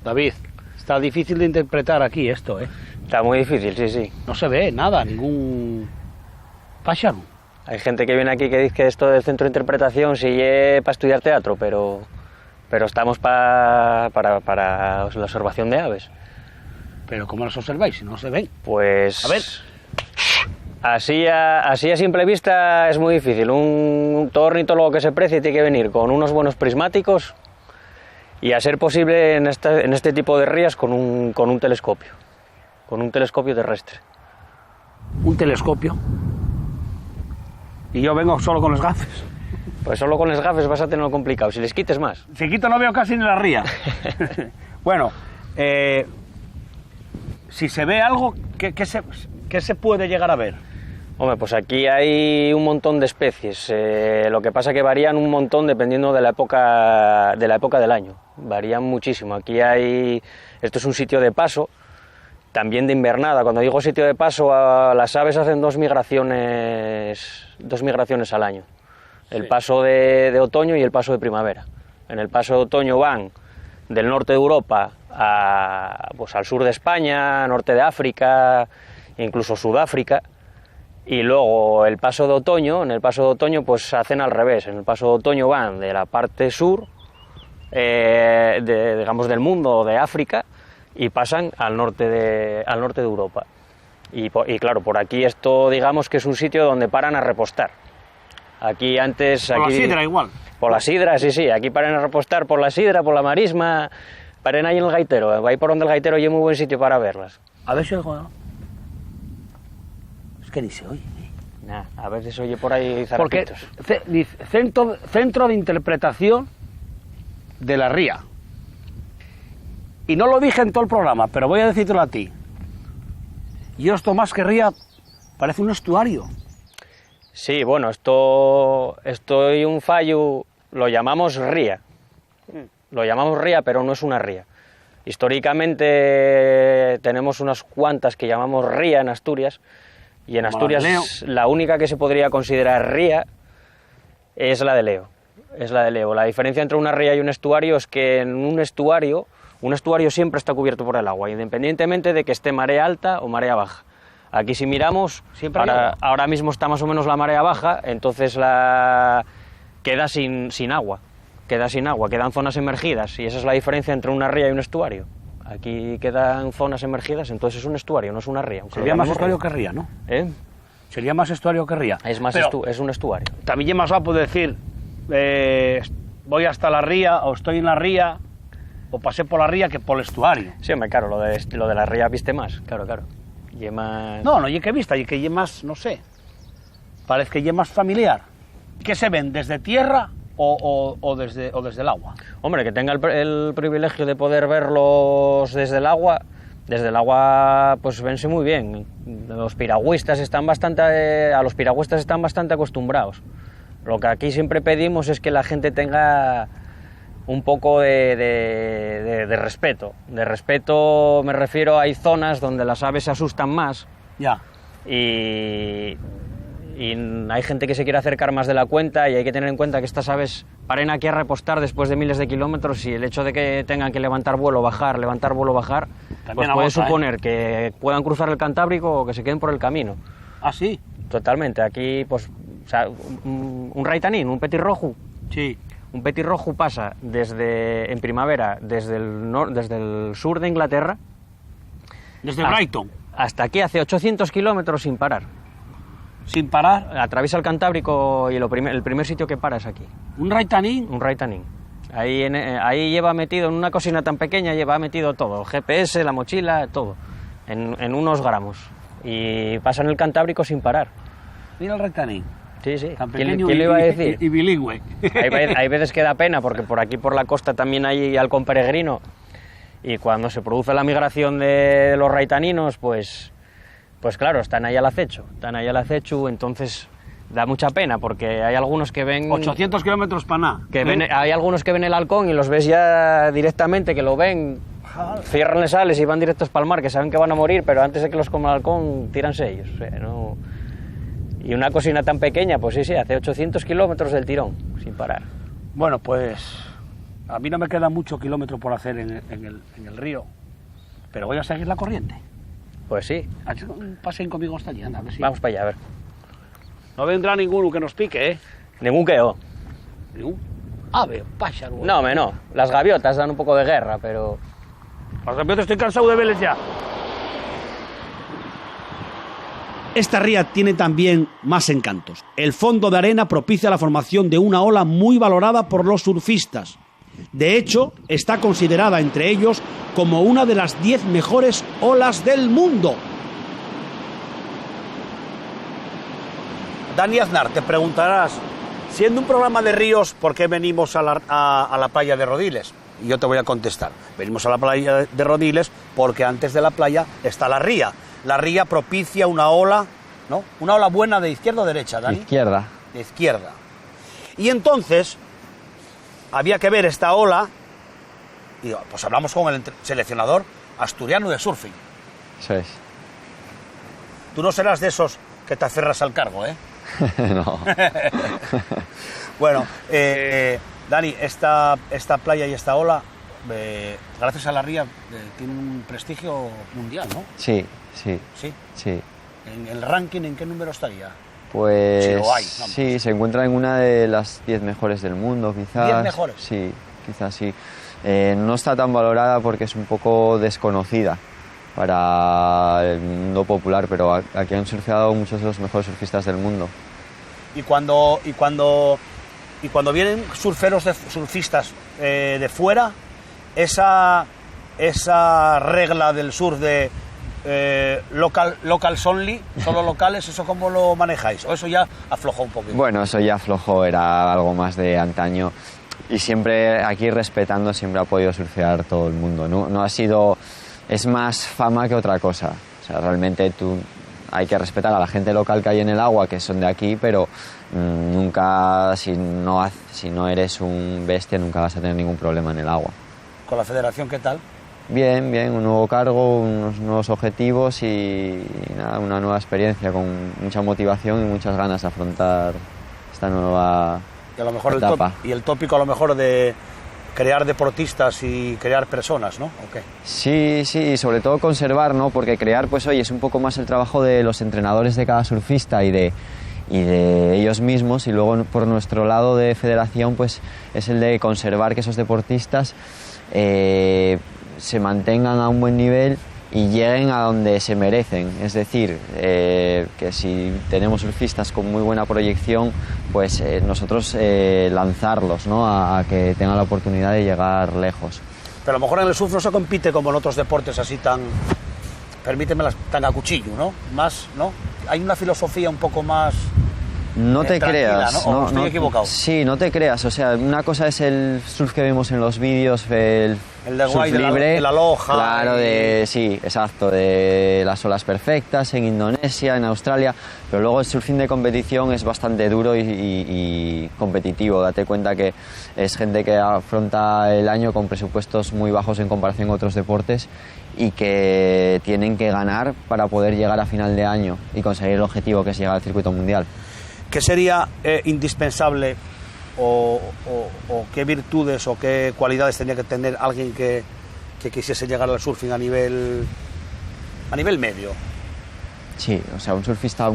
David, está difícil de interpretar aquí esto, ¿eh? Está muy difícil, sí, sí. No se ve nada, ningún pájaro. Hay gente que viene aquí que dice que esto del centro de interpretación sí es para estudiar teatro, pero estamos para la observación de aves. ¿Pero cómo las observáis si no se ven? Pues... A ver. Así a simple vista es muy difícil. Todo ornitólogo que se precie tiene que venir con unos buenos prismáticos y a ser posible en este tipo de rías con un telescopio terrestre. Un telescopio. Y yo vengo solo con los gafes. Pues solo con los gafes vas a tenerlo complicado, si les quites más. Si quito no veo casi ni la ría. Bueno, si se ve algo, ¿qué se puede llegar a ver? Hombre, pues aquí hay un montón de especies. Lo que pasa es que varían un montón dependiendo de la época del año. Varían muchísimo. Esto es un sitio de paso, también de invernada. Cuando digo sitio de paso, las aves hacen dos migraciones al año. El paso de otoño y el paso de primavera. En el paso de otoño van del norte de Europa al sur de España, norte de África, incluso Sudáfrica. Y luego en el paso de otoño pues hacen al revés. En el paso de otoño van de la parte sur, digamos del mundo, de África, y pasan al norte de Europa. Y claro, por aquí esto digamos que es un sitio donde paran a repostar. Aquí antes... Por la sidra igual. Por la sidra, sí, aquí paran a repostar por la sidra, por la marisma, paren ahí en el gaitero, ahí por donde el gaitero y es muy buen sitio para verlas. A ver si oigo, ¿no? Es que ni se oye. Nah, a ver si se oye por ahí zarapitos. Porque centro de interpretación de la ría. Y no lo dije en todo el programa, pero voy a decírtelo a ti. Yo esto más que ría parece un estuario. Sí, bueno, esto y un fallo lo llamamos ría. Lo llamamos ría, pero no es una ría. Históricamente tenemos unas cuantas que llamamos ría en Asturias, y en Asturias la única que se podría considerar ría es la de Leo. La diferencia entre una ría y un estuario es que en un estuario siempre está cubierto por el agua, independientemente de que esté marea alta o marea baja. Aquí si miramos, ahora mismo está más o menos la marea baja, entonces queda sin agua, quedan zonas emergidas, y esa es la diferencia entre una ría y un estuario. Aquí quedan zonas emergidas, entonces es un estuario, no es una ría. Sería más estuario que ría, ¿no? Sería más estuario que ría. Es un estuario. También es más guapo decir, voy hasta la ría, o estoy en la ría, o pasé por la ría, que por el estuario. Sí, hombre, claro, lo de la ría viste más, claro. Y más... No, y que vista, y que más, no sé, parece que es más familiar. ¿Qué se ven, desde tierra o desde el agua? Hombre, que tenga el privilegio de poder verlos desde el agua pues vense muy bien. A los piragüistas están bastante acostumbrados. Lo que aquí siempre pedimos es que la gente tenga un poco de respeto. De respeto me refiero, hay zonas donde las aves se asustan más. Ya. Y hay gente que se quiere acercar más de la cuenta, y hay que tener en cuenta que estas aves paren aquí a repostar después de miles de kilómetros, y el hecho de que tengan que levantar vuelo, bajar, pues puede suponer que puedan cruzar el Cantábrico o que se queden por el camino. ¿Ah, sí? Totalmente. Aquí, pues, o sea, un raitanín, un petirrojo. Sí. Un petirrojo pasa en primavera desde el sur de Inglaterra, Desde Brighton. Hasta aquí hace 800 kilómetros sin parar. Sin parar. Atraviesa el Cantábrico y el primer sitio que para es aquí. ¿Un Raitanín? Un Raitanín. Ahí lleva metido, en una cocina tan pequeña, lleva metido todo. GPS, la mochila, todo. En unos gramos. Y pasa en el Cantábrico sin parar. Mira el Raitanín. Sí, sí. Tan ¿Quién pequeño le iba a decir? Y bilingüe. Hay veces que da pena, porque por aquí, por la costa, también hay halcón peregrino. Y cuando se produce la migración de los raitaninos, pues claro, están ahí al acecho. Entonces da mucha pena, porque hay algunos que ven... 800 kilómetros para nada. Hay algunos que ven el halcón y los ves ya directamente, que lo ven, cierran las ales y van directos para el mar, que saben que van a morir, pero antes de que los coma el halcón, tíranse ellos. O sea, no... Y una cocina tan pequeña, pues sí, hace 800 kilómetros del tirón, sin parar. Bueno, pues a mí no me queda mucho kilómetro por hacer en el río, pero voy a seguir la corriente. Pues sí. Pasen conmigo hasta allí, anda, a ver si... Vamos para allá, a ver. No vendrá ninguno que nos pique, ¿eh? Ningún queo. Ningún ave, pájaro. No. Las gaviotas dan un poco de guerra, pero... Las gaviotas estoy cansado de verles ya. Esta ría tiene también más encantos. El fondo de arena propicia la formación de una ola muy valorada por los surfistas. De hecho, está considerada entre ellos como una de las 10 mejores olas del mundo. Dani Aznar, te preguntarás, siendo un programa de ríos, ¿por qué venimos a la playa de Rodiles? Y yo te voy a contestar. Venimos a la playa de Rodiles porque antes de la playa está la ría. La ría propicia una ola, ¿no? Una ola buena de izquierda o derecha, Dani. Izquierda. De izquierda. Y entonces había que ver esta ola y pues hablamos con el seleccionador asturiano de surfing. Eso es. Tú no serás de esos que te aferras al cargo, ¿eh? No. Bueno, Dani, esta playa y esta ola, gracias a la ría, tiene un prestigio mundial, ¿no? Sí. ¿Sí? ¿En el ranking en qué número estaría? Pues si lo hay, sí, se encuentra en una de las 10 mejores del mundo, quizás. ¿10 mejores? Sí, quizás sí. No está tan valorada porque es un poco desconocida para el mundo popular, pero aquí han surfeado muchos de los mejores surfistas del mundo. Y cuando vienen surfistas de fuera, esa regla del surf de locals only, solo locales, ¿eso cómo lo manejáis? ¿O eso ya aflojó un poquito? Bueno, eso ya aflojó, era algo más de antaño. Y siempre, aquí respetando, siempre ha podido surfear todo el mundo. No ha sido... Es más fama que otra cosa. O sea, realmente hay que respetar a la gente local que hay en el agua, que son de aquí, pero nunca, si no eres un bestia, nunca vas a tener ningún problema en el agua. ¿Con la federación qué tal? Bien, un nuevo cargo, unos nuevos objetivos y nada, una nueva experiencia con mucha motivación y muchas ganas de afrontar esta nueva etapa. El tópico a lo mejor de crear deportistas y crear personas, ¿no? Okay. Sí, sobre todo conservar, ¿no? Porque crear, pues oye, es un poco más el trabajo de los entrenadores de cada surfista y de ellos mismos, y luego por nuestro lado de federación, pues es el de conservar que esos deportistas se mantengan a un buen nivel y lleguen a donde se merecen. Es decir, que si tenemos surfistas con muy buena proyección, pues nosotros lanzarlos, ¿no? a que tengan la oportunidad de llegar lejos. Pero a lo mejor en el surf no se compite como en otros deportes así tan, permíteme, tan a cuchillo, ¿no? Más, ¿no? Hay una filosofía un poco más... No te creas, ¿no? Estoy equivocado. Sí, no te creas, o sea, una cosa es el surf que vemos en los vídeos, el de surf guay, libre, de la loja. Claro, sí, exacto, de las olas perfectas en Indonesia, en Australia, pero luego el surfing de competición es bastante duro y competitivo. Date cuenta que es gente que afronta el año con presupuestos muy bajos en comparación con otros deportes y que tienen que ganar para poder llegar a final de año y conseguir el objetivo que es llegar al circuito mundial. ¿Qué sería indispensable o qué virtudes o qué cualidades tenía que tener alguien que quisiese llegar al surfing a nivel medio? Sí, o sea, un surfista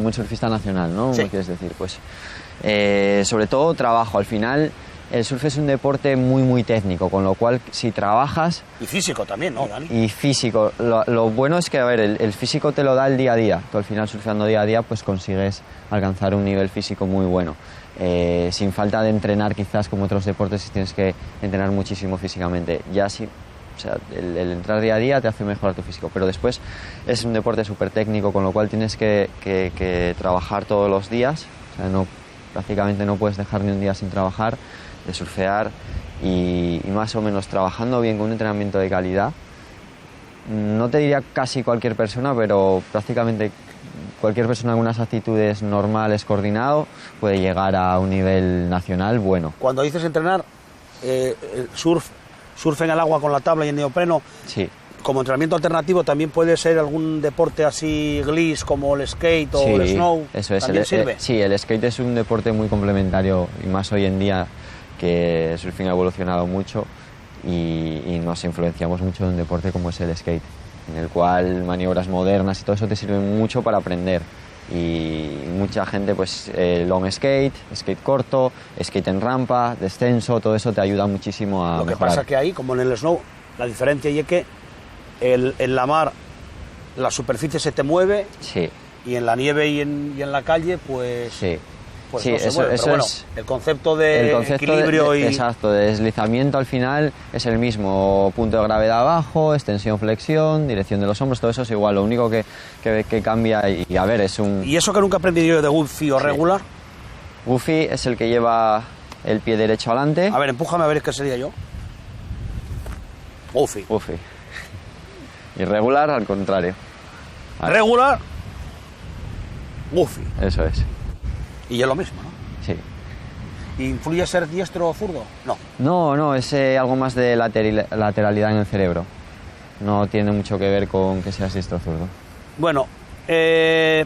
nacional, ¿no? Sí. ¿Qué quieres decir? Pues sobre todo trabajo. Al final el surf es un deporte muy técnico, con lo cual si trabajas... Y físico también, ¿no, Dani? Y físico. Lo bueno es que, a ver, el físico te lo da el día a día. Tú al final surfeando día a día pues consigues alcanzar un nivel físico muy bueno. Sin falta de entrenar quizás como otros deportes tienes que entrenar muchísimo físicamente. Ya sí, o sea, el entrar día a día te hace mejorar tu físico, pero después es un deporte súper técnico, con lo cual tienes que trabajar todos los días. O sea, prácticamente no puedes dejar ni un día sin trabajar, de surfear y más o menos trabajando bien con un entrenamiento de calidad. No te diría casi cualquier persona, pero prácticamente cualquier persona con unas actitudes normales, coordinado, puede llegar a un nivel nacional bueno. Cuando dices entrenar, surf en el agua con la tabla y el neopreno, sí. Como entrenamiento alternativo también puede ser algún deporte así gliss como el skate o el snow. Eso es. ¿También sirve? Sí, el skate es un deporte muy complementario y más hoy en día que el surfing ha evolucionado mucho y nos influenciamos mucho de un deporte como es el skate, en el cual maniobras modernas y todo eso te sirven mucho para aprender. Y mucha gente, pues long skate, skate corto, skate en rampa, descenso, todo eso te ayuda muchísimo a mejorar. Lo que pasa que ahí, como en el snow, la diferencia es que en la mar la superficie se te mueve, sí. Y en la nieve y en la calle, pues... Sí. Pues sí, no se mueve. Eso pero bueno, es el concepto de equilibrio y... Exacto, de deslizamiento al final es el mismo. Punto de gravedad abajo, extensión, flexión, dirección de los hombros, todo eso es igual. Lo único que cambia, y a ver, es un... ¿Y eso que nunca he aprendido yo de Goofy o regular? Goofy es el que lleva el pie derecho adelante. A ver, empújame a ver qué sería yo. Goofy. Y regular al contrario. Vale. Regular, Goofy. Eso es. Y es lo mismo, ¿no? Sí. ¿Influye ser diestro o zurdo? No. No, es algo más de lateralidad en el cerebro. No tiene mucho que ver con que seas diestro o zurdo. Bueno,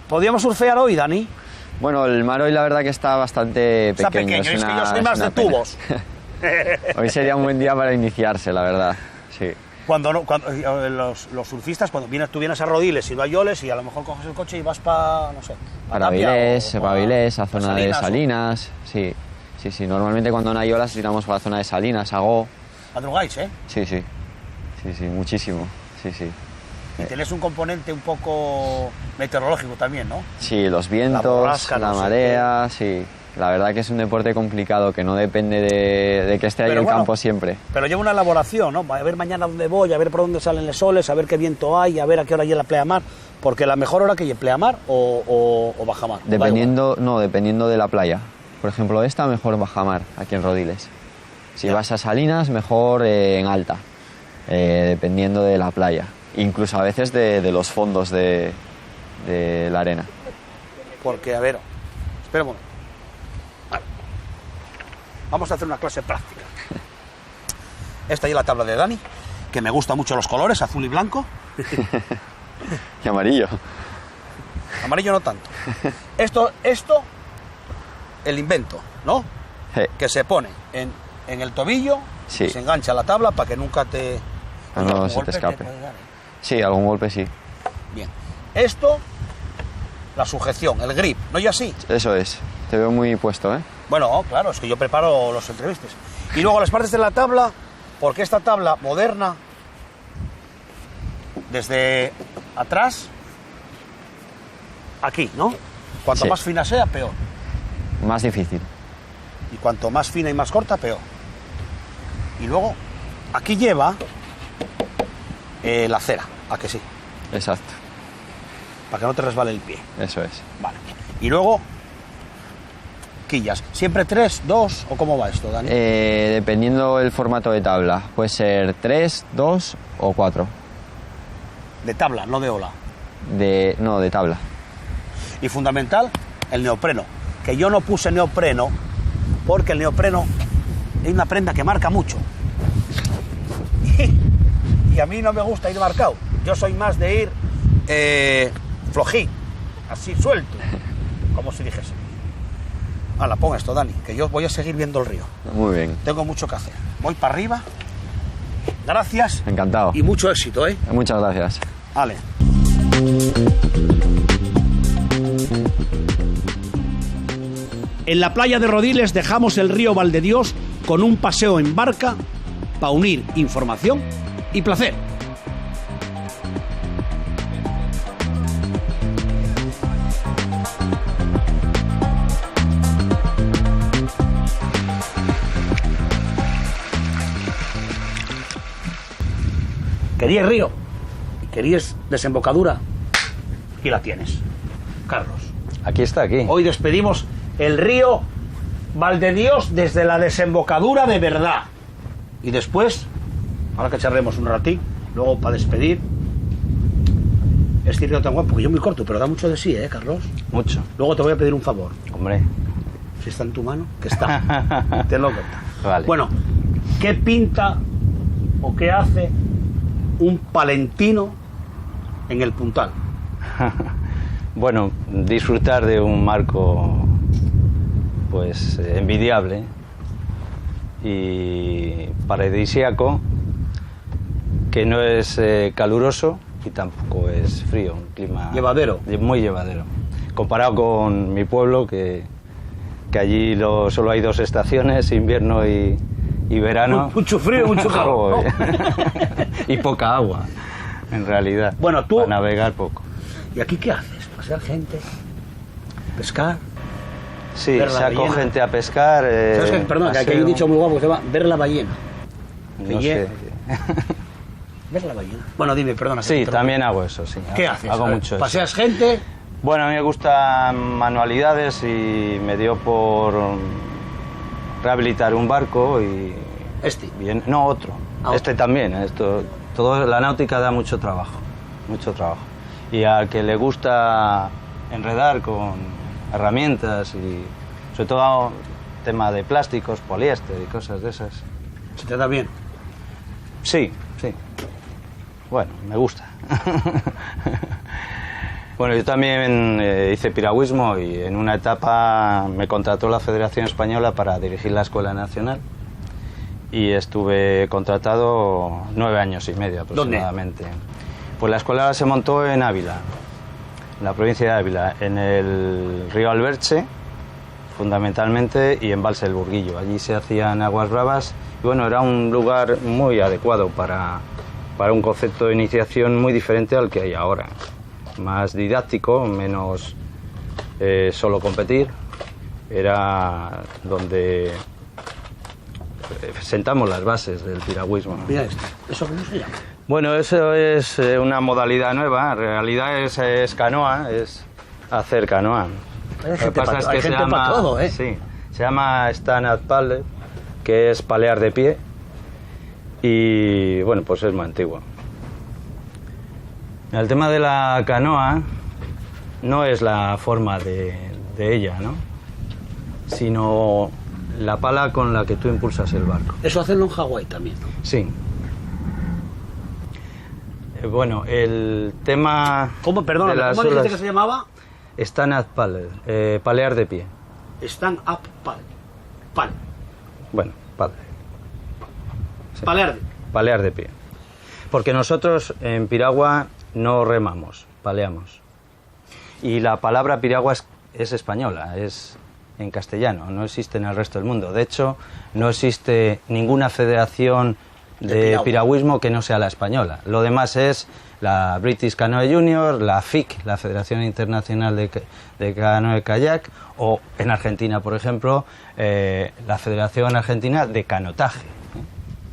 ¿podríamos surfear hoy, Dani? Bueno, el mar hoy la verdad que está bastante pequeño. Está pequeño, es que yo soy más de tubos. Hoy sería un buen día para iniciarse, la verdad, sí. Cuando los surfistas, cuando tú vienes a Rodiles y no hay oles y a lo mejor coges el coche y vas para, no sé... Para Avilés, a zona de Salinas, sí. Normalmente cuando no hay olas tiramos para la zona de Salinas, Agó. ¿Madrugáis, eh? Sí, muchísimo, sí. Y tenés un componente un poco meteorológico también, ¿no? Sí, los vientos, la marea, sí. La verdad que es un deporte complicado, que no depende de que esté ahí en campo siempre. Pero lleva una elaboración, ¿no? A ver mañana dónde voy, a ver por dónde salen los soles, a ver qué viento hay, a ver a qué hora hay en la pleamar. Porque la mejor hora que hay en pleamar o bajamar. Dependiendo de la playa. Por ejemplo, esta mejor bajamar, aquí en Rodiles. Si vas a Salinas, mejor en alta, dependiendo de la playa. Incluso a veces de los fondos de la arena. Porque, a ver, espera un momento. Vale. Vamos a hacer una clase práctica. Esta es la tabla de Dani, que me gustan mucho los colores, azul y blanco. Y amarillo. Amarillo no tanto. Esto el invento, ¿no? Sí. Que se pone en el tobillo, sí. Se engancha a la tabla para que nunca te... No se te escape. Sí, algún golpe sí. Bien. Esto, la sujeción, el grip, ¿no? Y así. Eso es. Te veo muy puesto, ¿eh? Bueno, claro, es que yo preparo los entrevistas. Y luego las partes de la tabla, porque esta tabla moderna, desde atrás, aquí, ¿no? Cuanto más fina sea, peor. Más difícil. Y cuanto más fina y más corta, peor. Y luego, aquí lleva la cera, ¿a que sí? Exacto. Para que no te resbale el pie. Eso es. Vale. Y luego, quillas. ¿Siempre 3, 2 o cómo va esto, Dani? Dependiendo del formato de tabla. Puede ser 3, 2 o 4. De tabla, no de ola. No, de tabla. Y fundamental, el neopreno. Que yo no puse neopreno porque el neopreno es una prenda que marca mucho. Y a mí no me gusta ir marcado. Yo soy más de ir flojín, así suelto, como si dijese. Hala, pon esto, Dani, que yo voy a seguir viendo el río. Muy bien. Tengo mucho que hacer. Voy para arriba. Gracias. Encantado. Y mucho éxito, ¿eh? Muchas gracias. Vale. En la playa de Rodiles dejamos el río Valdedios con un paseo en barca para unir información y placer. Querías río, querías desembocadura y la tienes, Carlos. Aquí está, aquí. Hoy despedimos el río Valdedios desde la desembocadura de verdad. Y después, ahora que charlemos un ratín, luego para despedir, este río tan guapo, porque yo muy corto, pero da mucho de sí, Carlos. Mucho. Luego te voy a pedir un favor. Hombre. Si está en tu mano, que está. Te lo cuento. Vale. Bueno, ¿qué pinta o qué hace un palentino en el Puntal? Bueno, disfrutar de un marco pues envidiable y paradisíaco, que no es caluroso y tampoco es frío, un clima llevadero, muy llevadero, comparado con mi pueblo, que allí solo hay 2 estaciones, invierno y verano. Mucho frío, mucho calor. Y poca agua, en realidad. Bueno, tú... Para navegar poco. ¿Y aquí qué haces? ¿Pasear gente? ¿Pescar? Sí, saco gente a pescar. ¿Sabes qué? Perdón, que aquí hay un dicho muy guapo que se llama ver la ballena. No sé. ¿Ver la ballena? Bueno, dime, perdona. Sí, también hago eso, sí. ¿Qué haces? Hago mucho eso. ¿Paseas gente? Bueno, a mí me gustan manualidades y me dio por rehabilitar un barco y... Bien, no, otro. Este también. Todo la náutica da mucho trabajo. Mucho trabajo. Y al que le gusta enredar con herramientas y sobre todo tema de plásticos, poliéster y cosas de esas. ¿Se te da bien? Sí, sí. Bueno, me gusta. Bueno, yo también hice piragüismo y en una etapa me contrató la Federación Española para dirigir la Escuela Nacional y estuve contratado 9 años y medio aproximadamente. ¿Dónde? Pues la escuela se montó en Ávila, en la provincia de Ávila, en el río Alberche, fundamentalmente, y en Balse del Burguillo. Allí se hacían aguas bravas y bueno, era un lugar muy adecuado para un concepto de iniciación muy diferente al que hay ahora. Más didáctico, menos solo competir. Era donde sentamos las bases del piragüismo. Mira esto, ¿eso cómo se llama? Bueno, eso es una modalidad nueva, en realidad es canoa, es hacer canoa. Lo que pasa es que se llama todo, sí, se llama stand-up paddle, que es palear de pie, y bueno, pues es muy antiguo. El tema de la canoa no es la forma de ella, ¿no? Sino la pala con la que tú impulsas el barco. Eso hacerlo en Hawái también, ¿no? Sí. Bueno, el tema... ¿Cómo? Perdona, ¿cómo dijiste que se llamaba? Stand-up paddle, palear de pie. Stand-up paddle. Bueno, paddle. Sí. Palear de pie. Porque nosotros en piragua no remamos, paleamos. Y la palabra piragua es española, es en castellano, no existe en el resto del mundo. De hecho, no existe ninguna federación de piragüismo que no sea la española. Lo demás es la British Canoe Junior, la FIC, la Federación Internacional de Canoe Kayak, o en Argentina, por ejemplo, la Federación Argentina de Canotaje.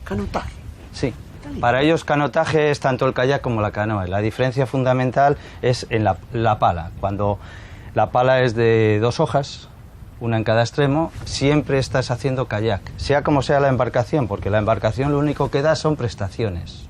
¿Canotaje? Sí. Para ellos canotaje es tanto el kayak como la canoa. La diferencia fundamental es en la pala. Cuando la pala es de 2 hojas, una en cada extremo, siempre estás haciendo kayak, sea como sea la embarcación, porque la embarcación lo único que da son prestaciones.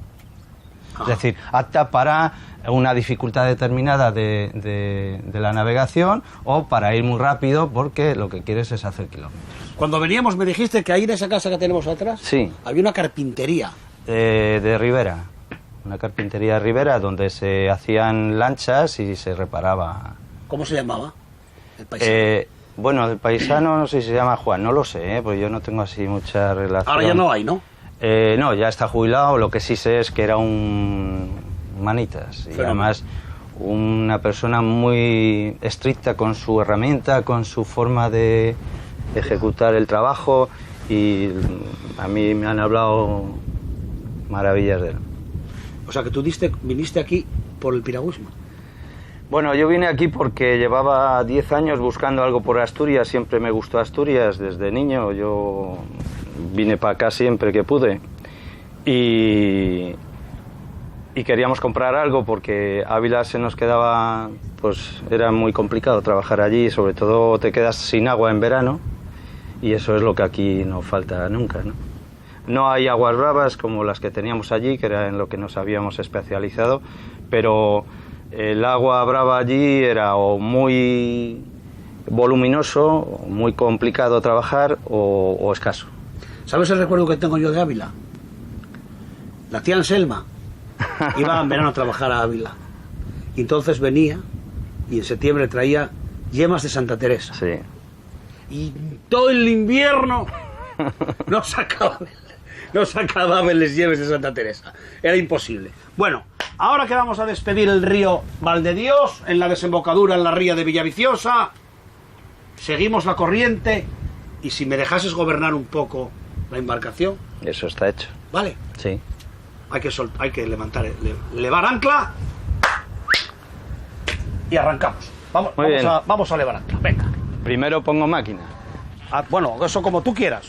Es decir, apta para una dificultad determinada de la navegación o para ir muy rápido porque lo que quieres es hacer kilómetros. Cuando veníamos me dijiste que ahí en esa casa que tenemos atrás, sí, había una carpintería. De Ribera, una carpintería de Ribera donde se hacían lanchas y se reparaba. ¿Cómo se llamaba el paisano? Bueno, el paisano no sé si se llama Juan, no lo sé, porque yo no tengo así mucha relación. Ahora ya no hay, ¿no? No, ya está jubilado, lo que sí sé es que era un manitas y además una persona muy estricta con su herramienta, con su forma de ejecutar el trabajo y a mí me han hablado maravillas de él. O sea que tú viniste aquí por el piragüismo. Bueno, yo vine aquí porque llevaba 10 años buscando algo por Asturias, siempre me gustó Asturias desde niño, yo vine para acá siempre que pude y queríamos comprar algo porque Ávila se nos quedaba, pues era muy complicado trabajar allí, sobre todo te quedas sin agua en verano y eso es lo que aquí no falta nunca, ¿no? No hay aguas bravas como las que teníamos allí, que era en lo que nos habíamos especializado, pero el agua brava allí era o muy voluminoso, muy complicado trabajar o escaso. ¿Sabes el recuerdo que tengo yo de Ávila? La tía Anselma iba en verano a trabajar a Ávila. Y entonces venía y en septiembre traía yemas de Santa Teresa. Sí. Y todo el invierno no sacaban las yemas de Santa Teresa. Era imposible. Bueno, ahora que vamos a despedir el río Valdedios, en la desembocadura en la ría de Villaviciosa, seguimos la corriente y si me dejases gobernar un poco la embarcación. Eso está hecho. ¿Vale? Sí. Hay que levar ancla y arrancamos. Vamos a levar ancla. Venga. Primero pongo máquina. Bueno, eso como tú quieras.